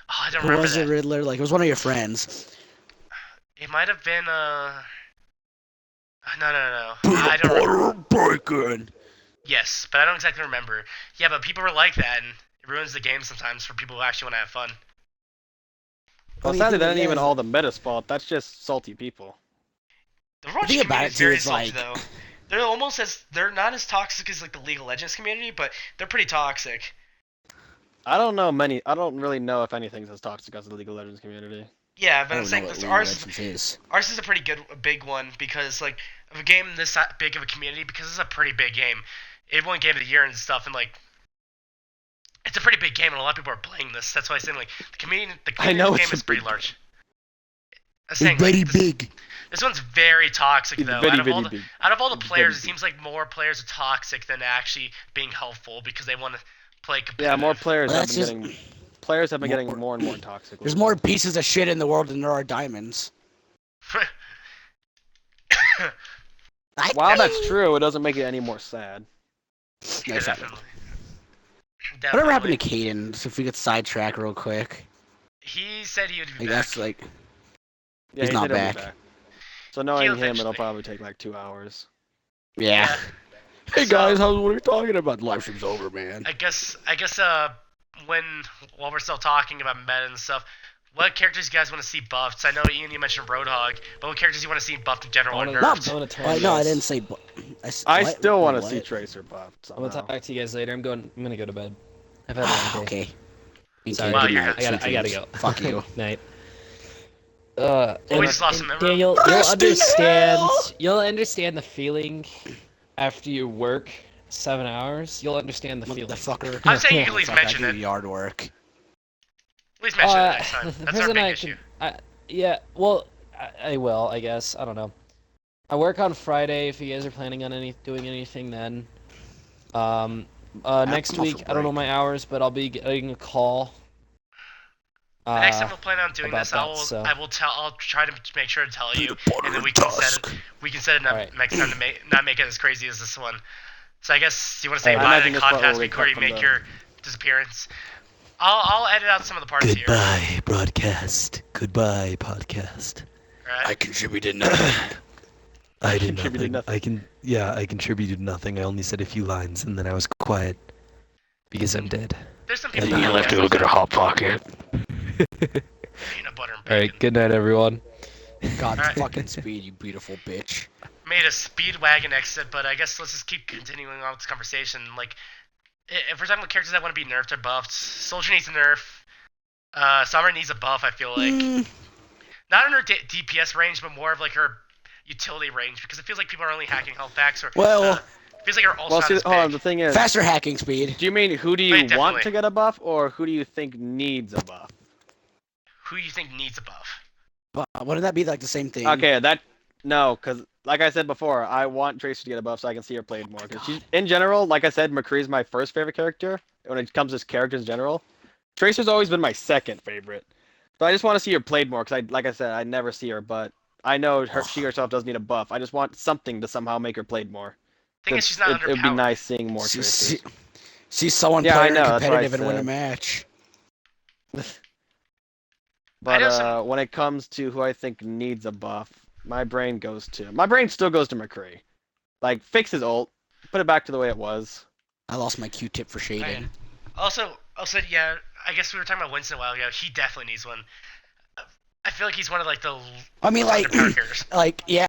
Oh, I don't Who remember was it, that. Riddler? Like, it was one of your friends. It might have been no. I don't remember. Bacon. Yes, but I don't exactly remember. Yeah, but people were like that, and it ruins the game sometimes for people who actually want to have fun. Well, Well, sadly, the that thing ain't even is- all the meta's fault. That's just salty people. The The Overwatch thing about community it, is too, very is, salty, like, though. They're not as toxic as like the League of Legends community, but they're pretty toxic. I don't really know if anything's as toxic as the League of Legends community. Yeah, I but I'm don't know saying what this, League of Legends is. ours is a pretty good, a big one because like of a game this big of a community because it's a pretty big game. It won Game of the Year and stuff, and like it's a pretty big game, and a lot of people are playing this. That's why I'm saying like the community I of know the it's game a is pretty big large. I'm It's saying very like, big. this one's very toxic It's though. very, Out of very all the big. out of all the It's players, very it seems like more players are toxic than actually being helpful because they want to play competitive. Yeah, more players Well, have that's been just- getting players have been more- getting more and more toxic. There's lately. more pieces of shit in the world than there are diamonds. While that's true, it doesn't make it any more sad. Yeah, That's definitely. Whatever happened to Caden? If we could sidetrack real quick. He said he would be I back. guess, like, Yeah, He's he not said he'll be back. So knowing him, eventually. it'll probably take like 2 hours. yeah. Hey So- guys, what are you talking about? Live stream's over, man. I guess while we're still talking about meta and stuff, what characters you guys want to see buffed? So I know Ian, you mentioned Roadhog, but what characters you want to see buffed in general or I wanna- nerfed? I wanna turn Well, no, I this. didn't say. I what? still want to What? see Tracer buffed I'm gonna somehow. talk to you guys later. I'm gonna go to bed. I've had a long day. Okay. Sorry. Wow, Good you're night, good. I sweet gotta dreams. go. Fuck you. Night. Oh, we and- just lost and a member? Daniel, Rest in hell! you'll understand the feeling after you work 7 hours. You'll understand the feeling. Motherfucker. I'm saying you can at least Fuck, I mention do it. yard work. At least mention it next time. the That's our person big I issue. yeah, well, I will, I guess. I don't know. I work on Friday. If you guys are planning on doing anything then. Next I'm off week, for I don't know break. my hours, but I'll be getting a call. The next time we'll plan on doing about this, that, I'll try to make sure to tell you, Peanut butter and then we and can set Tusk. it. We can set it up Alright. next time to not make it as crazy as this one. So I guess you want to say Alright. bye I to imagine the this part contest will be before cut you from make the- your disappearance. I'll edit out some of the parts here. Goodbye, broadcast. Goodbye, podcast. Alright. I contributed nothing. I did Contributed nothing. I contributed nothing. I only said a few lines and then I was quiet because I'm dead. There's some And people then who I left to like go get a hot pocket. peanut butter and All right. bacon. Good night, everyone. God Alright. fucking speed, you beautiful bitch. Made a speedwagon exit, but I guess let's just keep continuing on with this conversation. Like, if we're talking about characters that want to be nerfed or buffed, Soldier needs a nerf. Summer needs a buff. I feel like not in her DPS range, but more of like her utility range because it feels like people are only hacking health packs. Or Well- feels like her ult's Well, not see, as hold on. big. The thing is, Faster hacking speed. do you mean who do you Wait, want definitely. to get a buff, or who do you think needs a buff? Who you think needs a buff? But wouldn't that be like the same thing? Okay, no, because like I said before, I want Tracer to get a buff so I can see her played more. Because she's, in general, like I said, McCree's my first favorite character when it comes to characters in general. Tracer's always been my second favorite. So I just want to see her played more because like I said, I never see her, but I know she herself does need a buff. I just want something to somehow make her played more. Thing is, she's not It'd be underpowered. nice seeing more Tracers. See someone Yeah, I play know, that's what I competitive and win a said. match. But know some- when it comes to who I think needs a buff, my brain still goes to McCree. Like, fix his ult, put it back to the way it was. I lost my Q-tip for shading. Also, yeah, I guess we were talking about Winston a while ago. He definitely needs one. I feel like he's one of like the I mean, like, underpowered characters. like, yeah,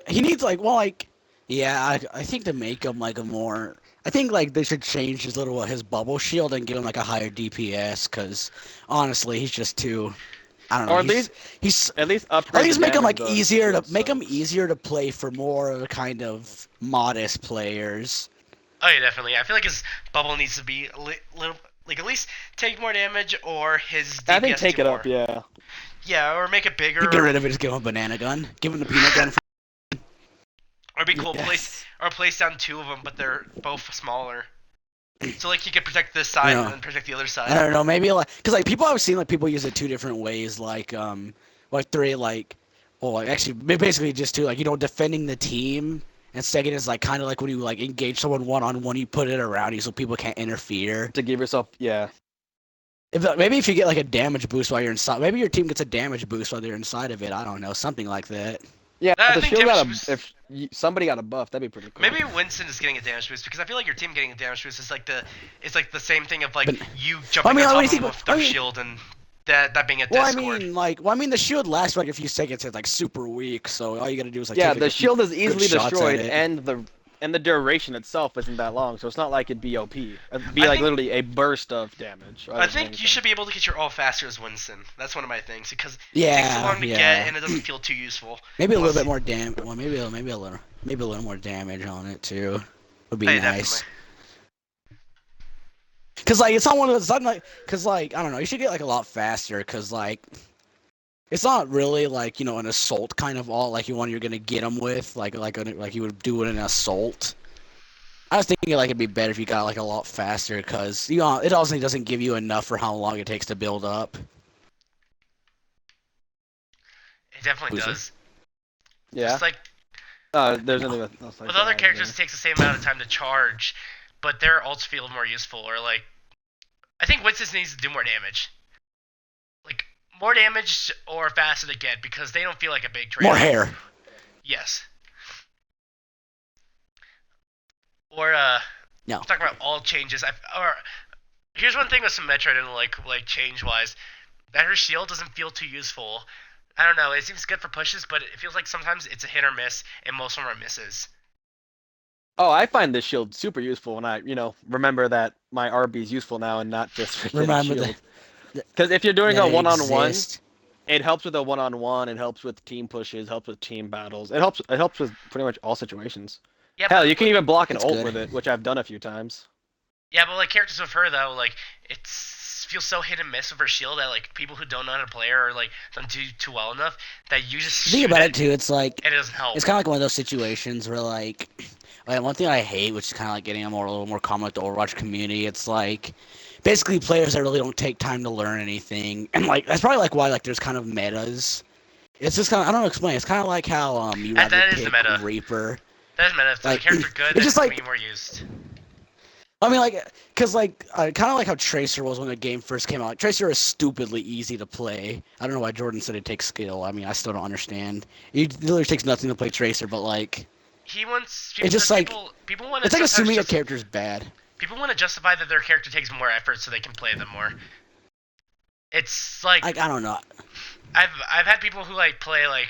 he needs like, well, like, yeah, I think to make him like a more, I think like they should change his bubble shield and give him like a higher DPS, cause honestly, he's just too, I don't know. Or at least At least upgrade the make him like damage easier to of make him subs. easier to play for more kind of modest players. Oh yeah, definitely. I feel like his bubble needs to be a little, like at least take more damage, or his DPS I think take do it more. up, yeah. Yeah, or make it bigger. Get rid of it. Just give him a banana gun. Give him the peanut gun. Or be cool, Yes. place down two of them, but they're both smaller. So like he could protect this side Yeah. and then protect the other I side. don't know, maybe like, cause like people I've seen like people use it two different ways, like three like, well like actually basically just two, like defending the team, and second is like kind of like when you like engage someone one on one, you put it around you so people can't interfere. To give yourself, yeah. Maybe if you get like a damage boost while you're inside, maybe your team gets a damage boost while they're inside of it. I don't know, something like that. Yeah, I if the think shield got damage a, boost- if somebody got a buff, that'd be pretty cool. Maybe Winston is getting a damage boost because I feel like your team getting a damage boost is like the same thing of like But- you jumping I mean, on what top do of you them think- with their I mean- shield and that being a Well, I discord. mean, the shield lasts for like a few seconds. It's like super weak, so all you gotta do is like Yeah, take the like, shield is easily shots at destroyed, it. and the duration itself isn't that long, so it's not like it'd be OP. It'd be I like think- literally a burst of damage. I think you should be able to get your ult faster as Winston. That's one of my things because it takes so Yeah, long to get yeah. and it doesn't feel too useful. Maybe a little Unless- bit more damage. Well, maybe a little more damage on it too. Would be Hey, nice. definitely. Cause like it's not one of those. It's not like, cause like I don't know. You should get like a lot faster. Cause like it's not really like an assault kind of ult like you're gonna get them with like you would do it in an assault. I was thinking like it'd be better if you got like a lot faster. Cause it also doesn't give you enough for how long it takes to build up. It definitely Who's does. Yeah. Just like There's anything else like with other that, characters, yeah. it takes the same amount of time to charge, but their ults feel more useful. Or like, I think Winston needs to do more damage. Like more damage or faster to get because they don't feel like a big trade. More hair. Yes. Or No. talking about all changes. Here's one thing with Symmetra and like change wise, that her shield doesn't feel too useful. I don't know. It seems good for pushes, but it feels like sometimes it's a hit or miss, and most of them are misses. Oh, I find this shield super useful when I, remember that my RB is useful now and not just freaking Remember shield. that Because if you're doing that a it one-on-one, exists. it helps with a one-on-one. It helps with team pushes. Helps with team battles. It helps with pretty much all situations. Yeah, Hell, but, you can even block an It's ult good. with it, which I've done a few times. yeah, but like characters with her though, like it feels so hit and miss with her shield that like people who don't know how to play her or like don't do too well enough that you just Think shoot about it it too. It's like and it doesn't help. it's kind of like one of those situations where like one thing I hate, which is kind of like getting a little more common with the Overwatch community. It's like basically players that really don't take time to learn anything, and like that's probably like why like there's kind of metas. It's just kind of I don't know how to explain. It's kind of like how you That rather is the pick meta. Reaper. That is meta. If the like, character's good, it's then just it's like- be more used. I mean, like, cause like kind of like how Tracer was when the game first came out. Like, Tracer is stupidly easy to play. I don't know why Jordan said it takes skill. I mean, I still don't understand. It literally takes nothing to play Tracer, but like, He wants. It's just like- people want to. it's like assuming a character's bad. People want to justify that their character takes more effort so they can play them more. It's like I don't know. I've had people who like play like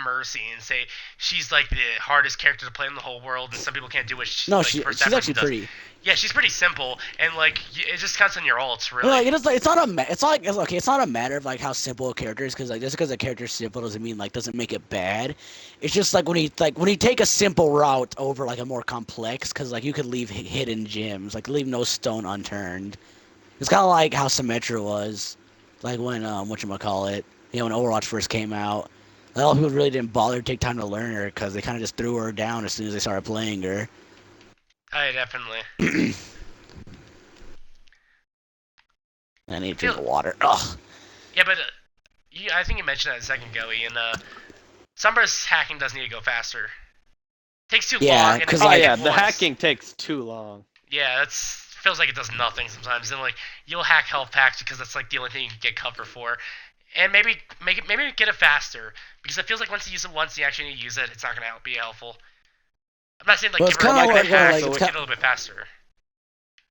Mercy and say she's like the hardest character to play in the whole world, and some people can't do it. No, like, she's first effort actually does. pretty. Yeah, she's pretty simple, and like it just counts on your ults, really. Like, it's not a matter of like how simple a character is, because like just because a character is simple doesn't mean like doesn't make it bad. It's just like when you take a simple route over like a more complex, because like you could leave hidden gems, like leave no stone unturned. It's kind of like how Symmetra was, like when whatchamacallit, when Overwatch first came out. A lot of people really didn't bother to take time to learn her because they kind of just threw her down as soon as they started playing her. I definitely. I need to drink water. Ugh. Yeah, but I think you mentioned that a second ago, Ian. Sombra's hacking does need to go faster. Takes too Yeah, long. And 'cause, it's Oh like- yeah, at the once. hacking takes too long. Yeah, feels like it does nothing sometimes. And like you'll hack health packs because that's like the only thing you can get cover for. And maybe get it faster because it feels like once you use it once, you actually need to use it. It's not gonna be helpful. I'm not saying like Well, give it's her kinda like like- a hack, like, so it's get ki- it a little bit faster.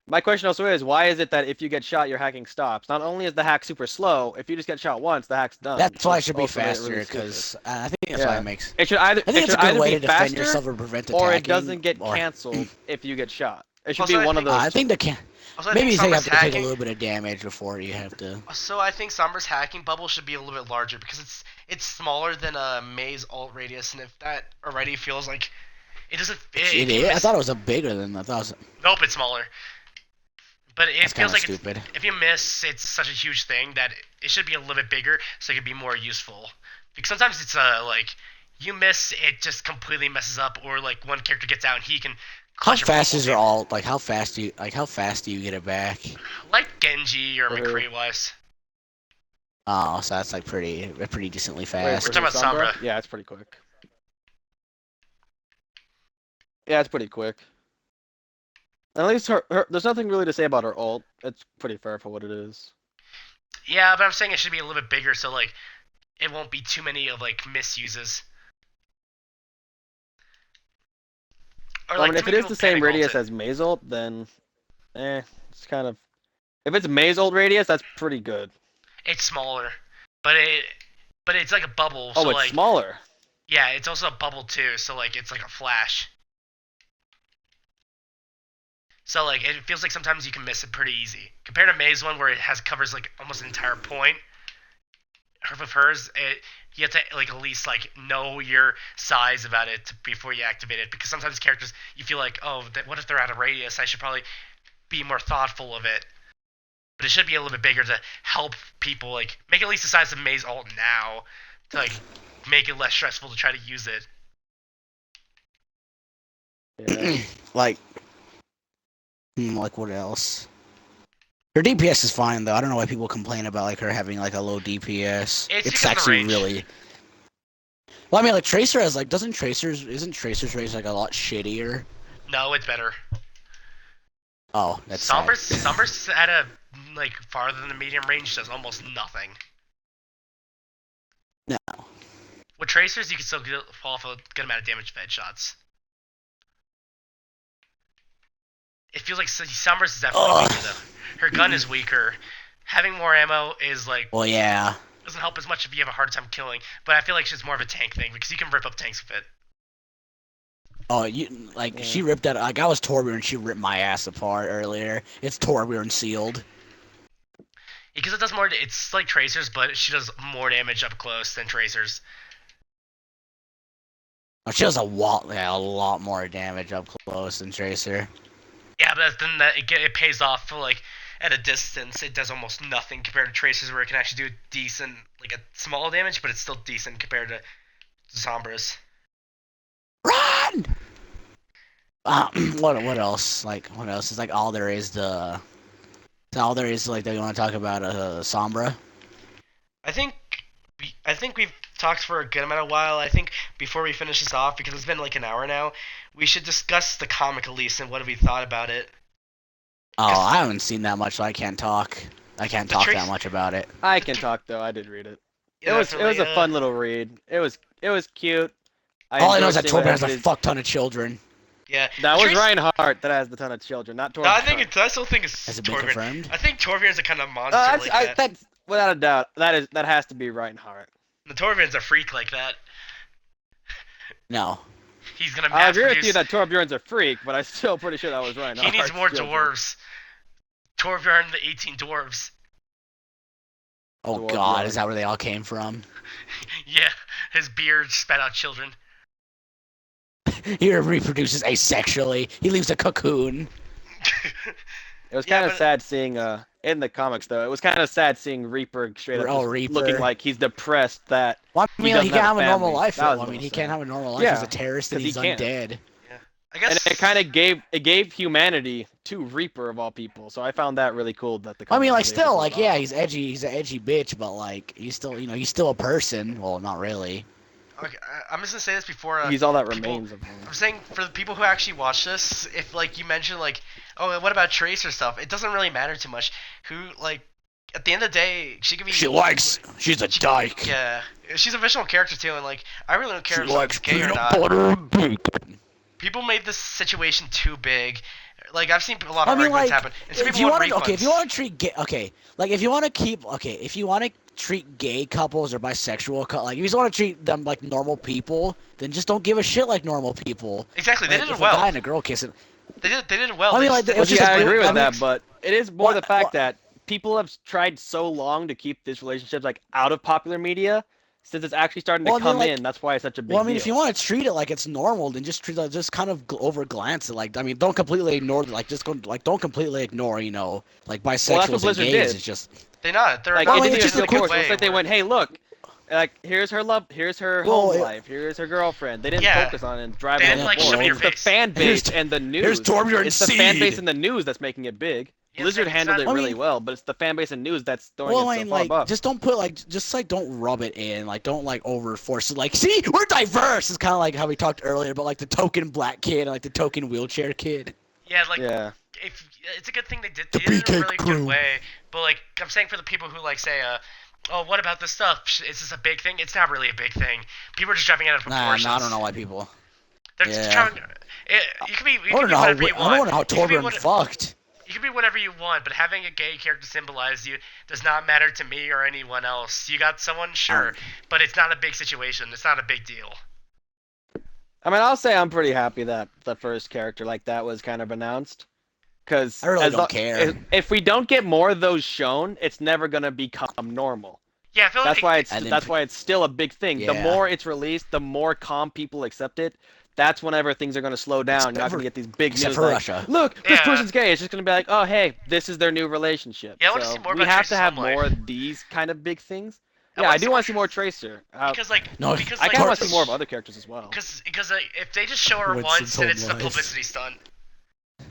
My question also is, why is it that if you get shot, your hacking stops? Not only is the hack super slow, if you just get shot once, the hack's done. That's why it Which should be also made it faster, really stupid. because I think that's why Yeah. it makes. It should either I think it it's should a good either way be to defend faster, yourself or prevent attacking. or it doesn't get or- canceled if you get shot. It should Also, be I one of think- those. I think the can. Also, I Maybe you think have Sombra's to take a hacking. little bit of damage before you have to. So I think Sombra's hacking bubble should be a little bit larger because it's smaller than a May's alt radius, and if that already feels like it doesn't. It is. I thought it was a bigger than I thought. It was, Nope, it's smaller. But it that's kind feels of like stupid. if you miss, it's such a huge thing that it should be a little bit bigger so it can be more useful. Because sometimes it's like you miss, it just completely messes up, or like one character gets out and he can How clutch your fast bubble is it team. all? Like how fast do you get it back? Like Genji or For who? McCree was. Oh, so that's like pretty decently Wait, fast. for talking who, about Sombra. Yeah, it's pretty quick. Yeah, it's pretty quick. At least there's nothing really to say about her ult. It's pretty fair for what it is. Yeah, but I'm saying it should be a little bit bigger so like it won't be too many of like misuses. Or Well, I like mean, too if it many is people the same panic radius ult it. as Maze ult, then, it's kind of. If it's Maze ult radius, that's pretty good. It's smaller, but it's like a bubble. Oh, So it's like smaller. yeah, it's also a bubble too. So like it's like a flash. So like it feels like sometimes you can miss it pretty easy compared to Maze one where it covers like almost an entire point. With hers, you have to like at least like know your size about it before you activate it because sometimes characters you feel like what if they're out of radius? I should probably be more thoughtful of it. But it should be a little bit bigger to help people like make it at least the size of Maze ult now to like make it less stressful to try to use it. Yeah. like what else? Her DPS is fine though. I don't know why people complain about like her having like a low DPS. It's because of the actually range. really. Well, I mean, like Tracer has like isn't Tracer's range like a lot shittier? No, it's better. Oh, that's sad. Somber's at a like farther than the medium range does almost nothing. No. With tracers, you can still fall off a good amount of damage with headshots. It feels like Somber's is definitely weaker though. Her gun is weaker. Having more ammo is like Well, yeah. doesn't help as much if you have a hard time killing. But I feel like it's more of a tank thing because you can rip up tanks with it. Oh, she ripped that. Like I was Torbjorn and she ripped my ass apart earlier. It's Torbjorn sealed. Because it does more. It's like tracers, but she does more damage up close than tracers. Oh, she does a lot more damage up close than Tracer. Yeah, but then it pays off for like at a distance. It does almost nothing compared to tracers, where it can actually do decent, like a small damage, but it's still decent compared to Sombras. Run! What else? Like what else is like all there is to. All there is like that you want to talk about Sombra. I think we've talked for a good amount of while. I think before we finish this off, because it's been like an hour now, we should discuss the comic at least and what have we thought about it. Oh, I haven't seen that much, so I can't talk. I can't talk that much about it. I can talk though. I did read it. Yeah, It was a fun little read. It was cute. All I know is that enjoyed seeing Torbjorn has a everybody's- fuck ton of children. Yeah, That was Trace- Reinhardt that has the ton of children, not Torbjorn. No, I still think it's Has it been Torbjorn. confirmed? I think Torbjorn's a kind of monster like that. That's without a doubt. That has to be Reinhardt. The Torbjorn's a freak like that. No. He's gonna I mass agree with produce. you that Torbjorn's a freak, but I'm still pretty sure that was Reinhardt. He needs more children. dwarves. Torbjorn the 18 dwarves. Oh Dwarf God, Lord. is that where they all came from? Yeah, his beard spat out children. He reproduces asexually. He leaves a cocoon. It was Yeah, kind of but- sad seeing in the comics though. It was kind of sad seeing Reaper straight up Oh, just Reaper. looking like he's depressed that Well, I He mean, like, he doesn't can't have have a a normal family. life. That Though. was a I mean, little he sad. can't have a normal life. Yeah, He's a terrorist and 'cause he he's can't. undead. I guess. and it kind of gave humanity to Reaper of all people. So I found that really cool that the I mean, comics like, was able to still, pull like, it yeah, off. he's edgy. He's an edgy bitch, but like, he's still, he's still a person. Well, not really. Okay, I'm just gonna say this before. He's all that people- remains of him. I'm saying for the people who actually watch this, if like you mention like, oh, what about Tracer stuff? It doesn't really matter too much. Who like, at the end of the day, she could be. She's a dyke. Yeah, she's a fictional character too, and like, I really don't care She if likes she's gay or peanut not. butter and bacon. People made this situation too big. Like I've seen a lot I of mean, arguments like, happen. And some if people you want want to, okay, if refunds. you want to treat gay, okay, like if you want to keep, okay, if you want to treat gay couples or bisexual, like if you just want to treat them like normal people, then just don't give a shit like normal people. Exactly, they Like, did if it well. a guy and a girl kissing, They did it well. I mean, They like, just- it was Well, just yeah, I a- agree I with mean, that, but it is more the what- fact what- that people have tried so long to keep these relationships like out of popular media, since it's actually starting to Well, I mean, come like- in. That's why it's such a big well, I mean, deal. if you want to treat it like it's normal, then just treat, just kind of over glance it. Like, I mean, don't completely ignore, like, just go, like, don't completely ignore, like Well, that's what bisexuals and Blizzard gays. did. It's just, They're not. They're like not Well, I it mean, didn't it's just just feel a cool. quick It's like they where- went, "Hey, look, like here's her love, here's her Well, home life, here's her girlforce. They didn't Yeah. focus on it and drive They it didn't, home like, forward. shove it in your It's the face. fan base and the Here's news. Torbjorn It's the fan base Seed. and the news that's making it big. Yeah, Blizzard it's handled not- it I really mean- well, but it's the fan base and news that's throwing Well, it I so mean, far like, above. just don't put don't rub it in, like, don't like overforce it. Like, see, we're diverse. It's kind of like how we talked earlier about like the token black kid and like the token wheelchair kid. Yeah, like Yeah. if it's a good thing they did The it in a BK really crew. good way. But like I'm saying for the people who like say, oh, what about this stuff? Is this a big thing? It's not really a big thing. People are just driving it out of Nah, proportions. I don't know why people. They're just Yeah. trying. You can be. You I can don't be know how. whatever you I want. don't know how You can be Torbjorn what- fucked. You can be whatever you want, but having a gay character symbolize you does not matter to me or anyone else. You got someone, sure, but it's not a big situation. It's not a big deal. I mean, I'll say I'm pretty happy that the first character like that was kind of announced. Because I really don't care. If we don't get more of those shown, it's never gonna become normal. Yeah, I feel That's like why it's And then that's why it's still a big thing. The Yeah. more it's released, the more calm people accept it. That's whenever things are gonna slow down. Except You're not for- gonna get these big except news for like, Russia. look, this Yeah. person's gay. It's just gonna be like, oh hey, this is their new relationship. Yeah, I wanna So see more we about have Tracer's to have home life. more of these kind of big things. I Yeah, wanna I see do more want to see more Tracer. because like No, because I like kind of want to see more of other characters as well. Because if they just show her Winston's once, then home it's the life. publicity stunt.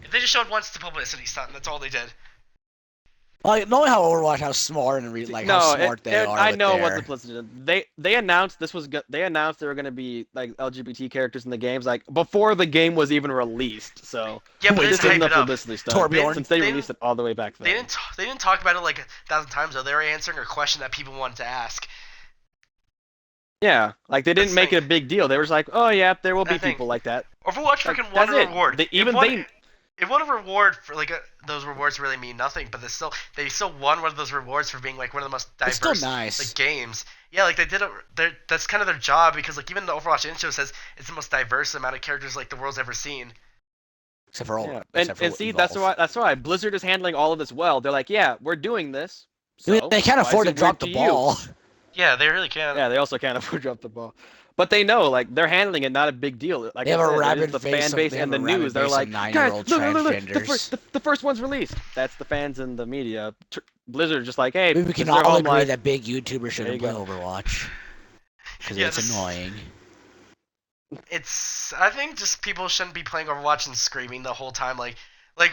If they just showed once, the publicity stunt. That's all they did. Like, knowing how Overwatch, how smart and like no, how smart they are. I with know their... what the publicity. They announced this was. They announced there were gonna be like LGBT characters in the games like before the game was even released. So Yeah, but Wait, they this didn't isn't hype a it up. publicity stunt. Torbjorn. Since they They released it all the way back then. They didn't talk about it like 1,000 times though. They were answering a question that people wanted to ask. Yeah, like they didn't That's make the it a big deal. They were just like, oh yeah, there will be That thing. people like that. Overwatch Like, freaking won that's a it. reward. They- even they- It won a reward for like those rewards really mean nothing, but they still won one of those rewards for being like one of the most It's diverse still nice. like games. Yeah, like they did that's kind of their job because like even the Overwatch intro says it's the most diverse amount of characters like the world's ever seen. Except for Yeah. except for And see, Evolve. that's why Blizzard is handling all of this well. They're like, yeah, we're doing this. I mean, So they can't why afford is to it drop weird the to you? ball. Yeah, they really can. Yeah, they also can't afford to drop the ball. But they know, like, they're handling it, not a big deal. Like They have I a said, it is rabid the face fan of- base they and have the a rabid news. They're base of like, guys, 9-year-old look, transgenders. the first one's released. That's the fans and the media. Blizzard just like, hey, Maybe we this can is their all home agree life. that big YouTubers There shouldn't you play go. Overwatch. Because Yeah, it's this- annoying. I think just people shouldn't be playing Overwatch and screaming the whole time like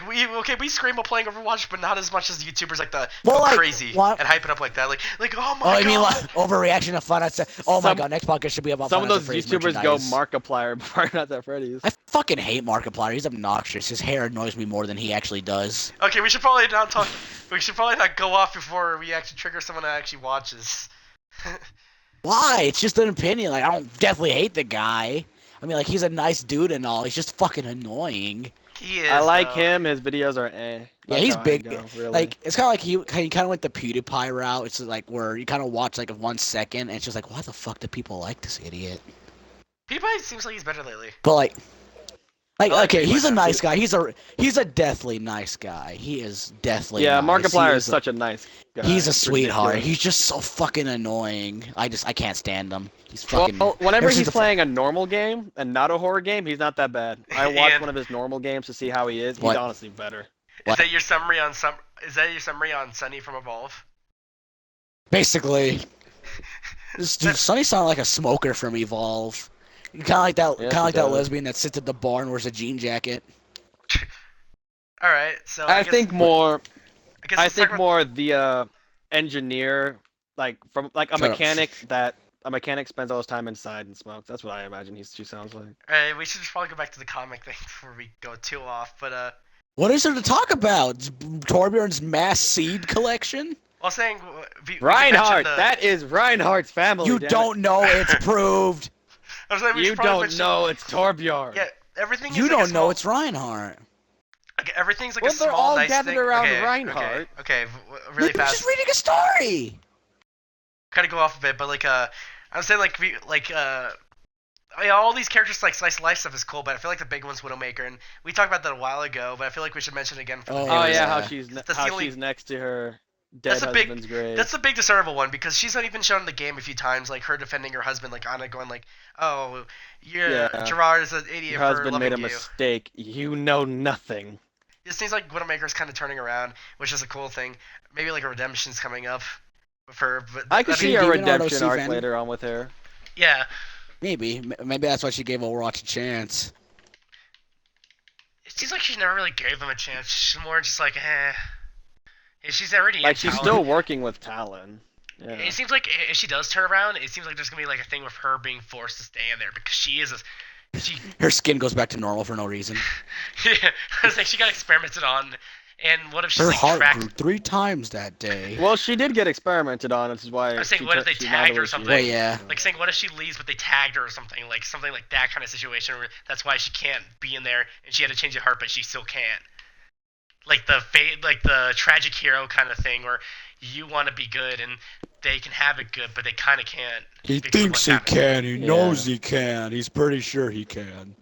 we scream while playing Overwatch, but not as much as YouTubers like go like, crazy what- and hype it up like that. Like oh my Oh, I god. mean, like, overreaction of fun. I'd say, oh my Some- god, next podcast should be about Some of Five those Nights at Freddy's YouTubers go merchandise. Markiplier before Not That Freddy's. I fucking hate Markiplier. He's obnoxious. His hair annoys me more than he actually does. Okay, we should probably not talk. We should probably not go off before we actually trigger someone that actually watches. Why? It's just an opinion. Like, I don't definitely hate the guy. I mean, like, he's a nice dude and all. He's just fucking annoying. He is. I like though. him. His videos are eh. Yeah, That's he's how I big. go, really. Like, it's kind of like he kind of went the PewDiePie route. It's like where you kind of watch like 1 second, and it's just like, why the fuck do people like this idiot? PewDiePie seems like he's better lately. But like I like okay, he's a PewDiePie. nice guy. He's a deathly nice guy. He is deathly yeah, nice. Markiplier He is such a nice guy. He's a It's sweetheart. ridiculous. He's just so fucking annoying. I can't stand him. He's fucking. Well, whenever ever since he's the playing a normal game and not a horror game, he's not that bad. I watched And- one of his normal games to see how he is. He's What? honestly better. What? Is that your summary on Sunny from Evolve? Basically, this dude, Sonny sounded like a smoker from Evolve. Kind of like that. Yes, Kind of like he that does. lesbian that sits at the bar and wears a jean jacket. All right, so I guess, think more. I I let's think talk about- more the engineer, like from like a Shut up. mechanic that a mechanic spends all his time inside and smokes. That's what I imagine she sounds like. We should just probably go back to the comic thing before we go too off. But What is there to talk about? Torbjorn's mass seed collection? I was saying we could Reinhardt, mention the- that is Reinhardt's family. You damn it. don't know it's proved. I was saying we You should probably don't mention- know it's Torbjorn. Yeah, everything. You is like a don't know small- it's Reinhardt. Okay, everything's like Well, a they're small, all nice gathered thing. around okay, Reinhardt. Okay, really You're fast. just reading a story. Kind of go off a bit, but like I'm saying yeah, all these characters like slice of life stuff is cool, but I feel like the big one's Widowmaker, and we talked about that a while ago, but I feel like we should mention it again for the Oh, Oh viewers. yeah, yeah. how the only- she's next to her dead That's a big- husband's grave. That's the big discernible one because she's not even shown in the game a few times, like her defending her husband, like Anna going like, "Oh, Yeah. Gerard is an idiot Your for husband loving made a you." mistake. You know nothing. It seems like Widowmaker's kind of turning around, which is a cool thing. Maybe like a redemption's coming up. with her. But I could I see mean, a Demon Art redemption OC arc Venom? later on with her. yeah, Maybe that's why she gave Overwatch a chance. it seems like she never really gave them a chance. She's more just like, eh. She's already in Like she's Talon. still working with Talon. Yeah. It seems like if she does turn around, it seems like there's gonna be like a thing with her being forced to stay in there because she is she Her skin goes back to normal for no reason. yeah, it's like she got experimented on, and what if she's Her like heart tracked? grew 3 times that day. Well, she did get experimented on, which is why. I'm saying, she what if they she's now tagged the her way or she something? Well, is. yeah. Like saying, what if she leaves but they tagged her or something like that kind of situation where that's why she can't be in there and she had to change her heart but she still can't. Like the tragic hero kind of thing where you want to be good and they can have it good but they kind of can't. He because of thinks what's he happening. can. He Yeah. knows he can. He's pretty sure he can.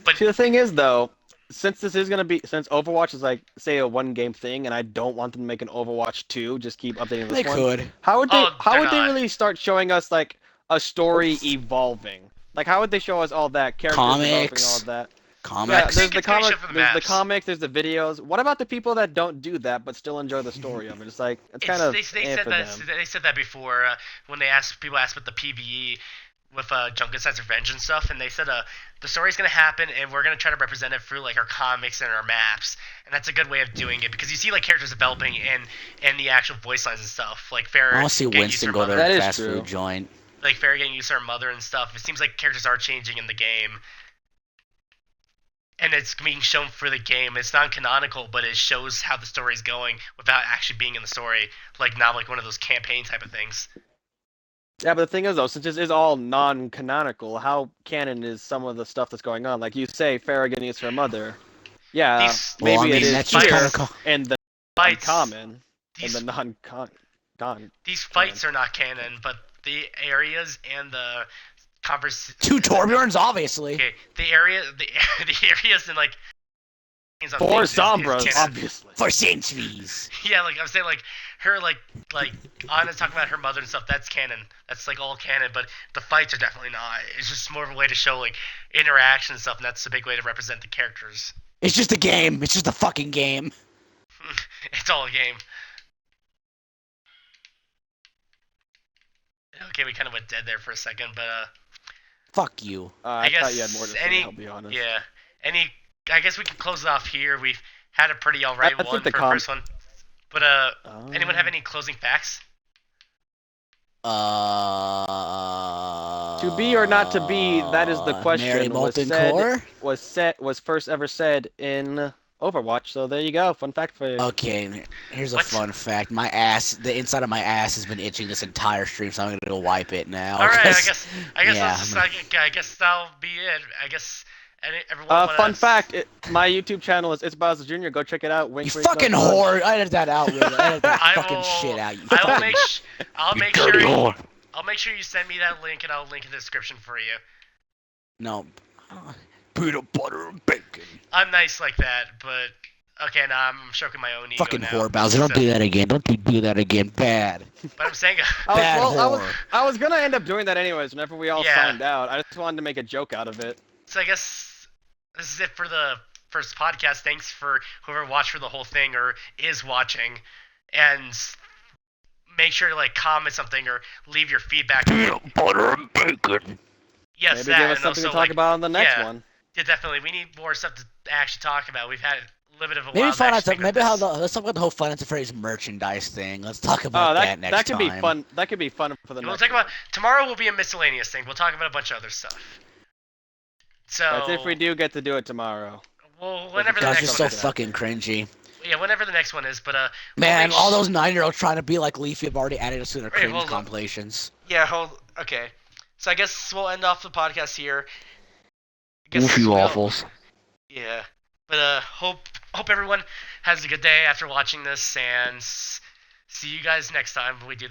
But See, the thing is, though, since Overwatch is like, say, a one-game thing, and I don't want them to make an Overwatch 2, just keep updating They this one. could. How would they? Oh, how they're would they not. really start showing us like a story evolving? Like, how would they show us all that characters developing Comics. all of that? Yeah, Comics. think there's the it's gonna be comic, shown for the there's the maps. comics, there's the videos. What about the people that don't do that but still enjoy the story of it? It's like it's kind of they said for that them. they said that before when people asked about the PVE with Junkenstein's Revenge and stuff, and they said the story's gonna happen and we're gonna try to represent it through like our comics and our maps, and that's a good way of doing it because you see like characters developing and the actual voice lines and stuff, like Farrah. I want to see getting used to Winston her go to mother, That a is fast true. food joint. like Farrah getting used to her mother and stuff. It seems like characters are changing in the game. And it's being shown for the game. It's non-canonical, but it shows how the story's going without actually being in the story. Like not like one of those campaign type of things. Yeah, but the thing is, though, since this is all non-canonical, how canon is some of the stuff that's going on? Like you say, Farrah getting used to her mother. Yeah, These maybe Well, I mean, it is that's just here kinda in the fights, common, in these the non. these fights are not canon, but the areas and the Two Torbjorns, obviously. Okay, the areas and like things on Four things is Sombras, canon. obviously. For centuries. Yeah, like I'm saying, like her, like Anna's talking about her mother and stuff. That's canon. That's like all canon. But the fights are definitely not. It's just more of a way to show like interaction and stuff, and that's a big way to represent the characters. It's just a game. It's just a fucking game. It's all a game. Okay, we kind of went dead there for a second, but Fuck you. I guess thought you had more to say, I'll be honest. yeah. I guess we can close it off here. We've had a pretty alright I think one the for the first one. But anyone have Um, any closing facts? To be or not to be, that is the question. Mary Molten Core? Was first ever said in Overwatch. So there you go. Fun fact for you. Okay, here's a What? fun fact. My ass, the inside of my ass has been itching this entire stream, so I'm gonna go wipe it now. All right, I 'cause- guess yeah, I guess that'll be it. I guess everyone. wanna- Fun fact: my YouTube channel is It's Bowser Jr. Go check it out. Wink, You wink, fucking nudge, nudge. whore! Edit that out, Will. Edit that I fucking will- shit out. You I will fucking- make. I'll make dirty sure. whore. I'll make sure you send me that link, and I'll link in the description for you. No. Peanut butter and bacon. I'm nice like that, but okay, now I'm stroking my own ego Fucking now. whore, Bowser. Don't So- do that again. Don't do that again. Bad. But I'm saying. Bad I whore. was gonna end up doing that anyways. Whenever we all Yeah. signed out, I just wanted to make a joke out of it. So I guess this is it for the first podcast. Thanks for whoever watched for the whole thing or is watching, and make sure to like comment something or leave your feedback. Peanut butter and bacon. Yes, Maybe that, give us and something to also, talk like, about on the next yeah. one. Yeah, definitely. We need more stuff to actually talk about. We've had a little bit of a Maybe while to find out. actually think Maybe of how this. let's talk about the whole Final Fantasy Phrase merchandise thing. Let's talk Oh, about that that next could time. be fun. That could be fun for the We'll next talk about one. tomorrow. Will be a miscellaneous thing. We'll talk about a bunch of other stuff. So That's if we do get to do it tomorrow. well, whenever the Gosh, next it's one so is. fucking cringy. Yeah, whenever the next one is. But Man, make all sh- those 9-year-olds trying to be like Leafy have already added us to their Wait, cringe hold on. compilations. Yeah, okay. So I guess we'll end off the podcast here. I guess Goofy we'll- waffles. Yeah. But hope everyone has a good day after watching this, and see you guys next time when we do